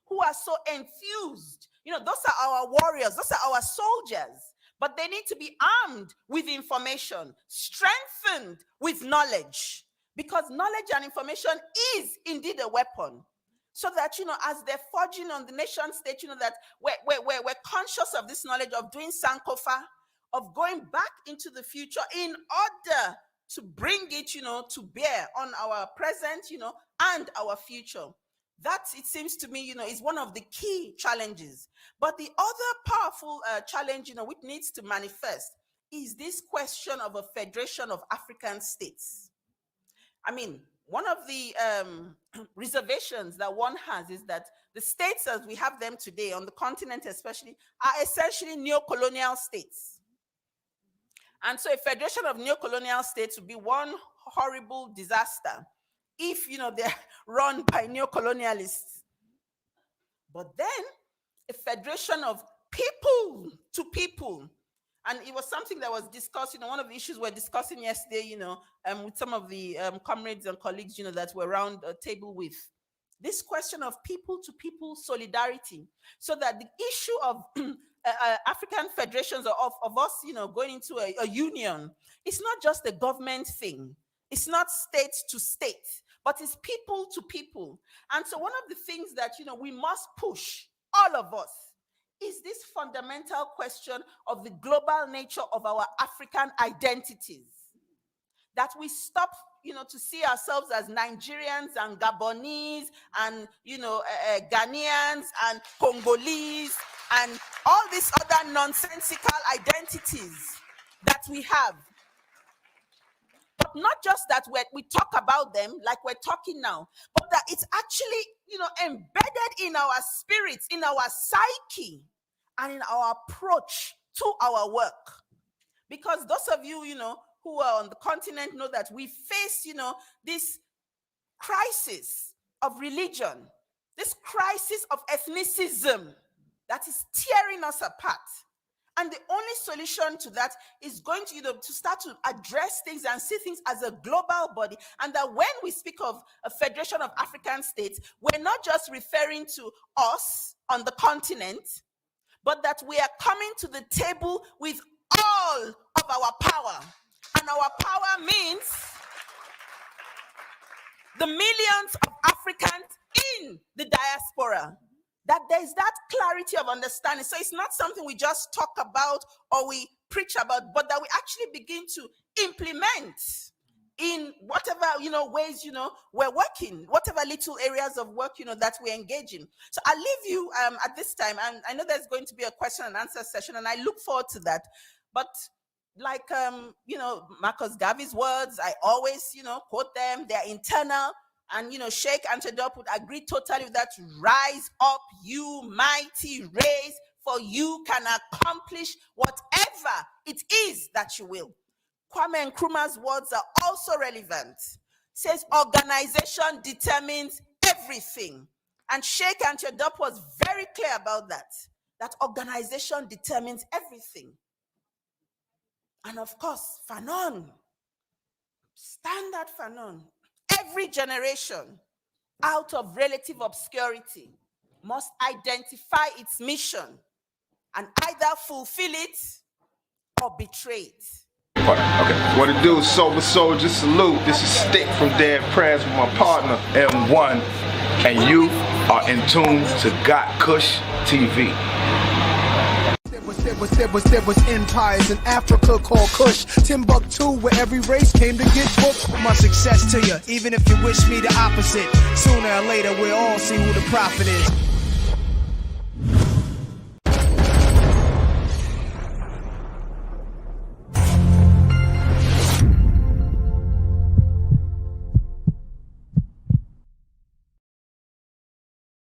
who are so enthused? Those are our warriors, those are our soldiers, but they need to be armed with information, strengthened with knowledge, because knowledge and information is indeed a weapon. So that, as they're forging on the nation state, that we're conscious of this knowledge, of doing Sankofa, of going back into the future in order to bring it, to bear on our present, and our future. That, it seems to me, is one of the key challenges. But the other powerful challenge, which needs to manifest is this question of a federation of African states. I mean, one of the reservations that one has is that the states as we have them today on the continent especially are essentially neocolonial states. And so a federation of neocolonial states would be one horrible disaster if, they're run by neocolonialists. But then a federation of people to people. And it was something that was discussed, one of the issues we're discussing yesterday, with some of the comrades and colleagues, that were around a table with. This question of people to people solidarity, so that the issue of African federations of us, going into a union, it's not just a government thing. It's not state to state, but it's people to people. And so one of the things that, we must push, all of us, is this fundamental question of the global nature of our African identities. That we stop, to see ourselves as Nigerians and Gabonese and, Ghanaians and Congolese and all these other nonsensical identities that we have. But not just that we talk about them like we're talking now, but that it's actually, embedded in our spirits, in our psyche, and in our approach to our work. Because those of you, who are on the continent know that we face, this crisis of religion this crisis of ethnicism that is tearing us apart. And the only solution to that is going to, to start to address things and see things as a global body. And that when we speak of a Federation of African States, we're not just referring to us on the continent, but that we are coming to the table with all of our power. And our power means the millions of Africans in the diaspora. That there's that clarity of understanding. So it's not something we just talk about or we preach about, but that we actually begin to implement in whatever, ways, we're working, whatever little areas of work, that we engage in. So I'll leave you at this time. And I know there's going to be a question and answer session, and I look forward to that. But like, Marcus Garvey's words, I always, quote them. They're internal. And, Sheikh Antedop would agree totally with that. Rise up, you mighty race, for you can accomplish whatever it is that you will. Kwame Nkrumah's words are also relevant. Says organization determines everything. And Sheikh Antedop was very clear about that. That organization determines everything. And of course, Fanon, standard Fanon. Every generation out of relative obscurity must identify its mission and either fulfill it or betray it. Okay, what it do, Sober Soldier, salute. This is Stick from Dead Prayers with my partner, M1, and you are in tune to gotkushTV. There was empires in Africa called Kush, Timbuktu, where every race came to get booked. My success to you, even if you wish me the opposite. Sooner or later, we'll all see who the prophet is.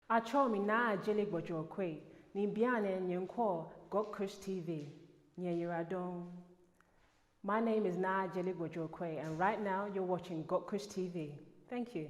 Achomi na jele gbojo kwe. Nimbiane nyenko gotkushTV. Nyeyiradon. My name is Na Jeli Gojokwe, and right now you're watching gotkushTV. Thank you.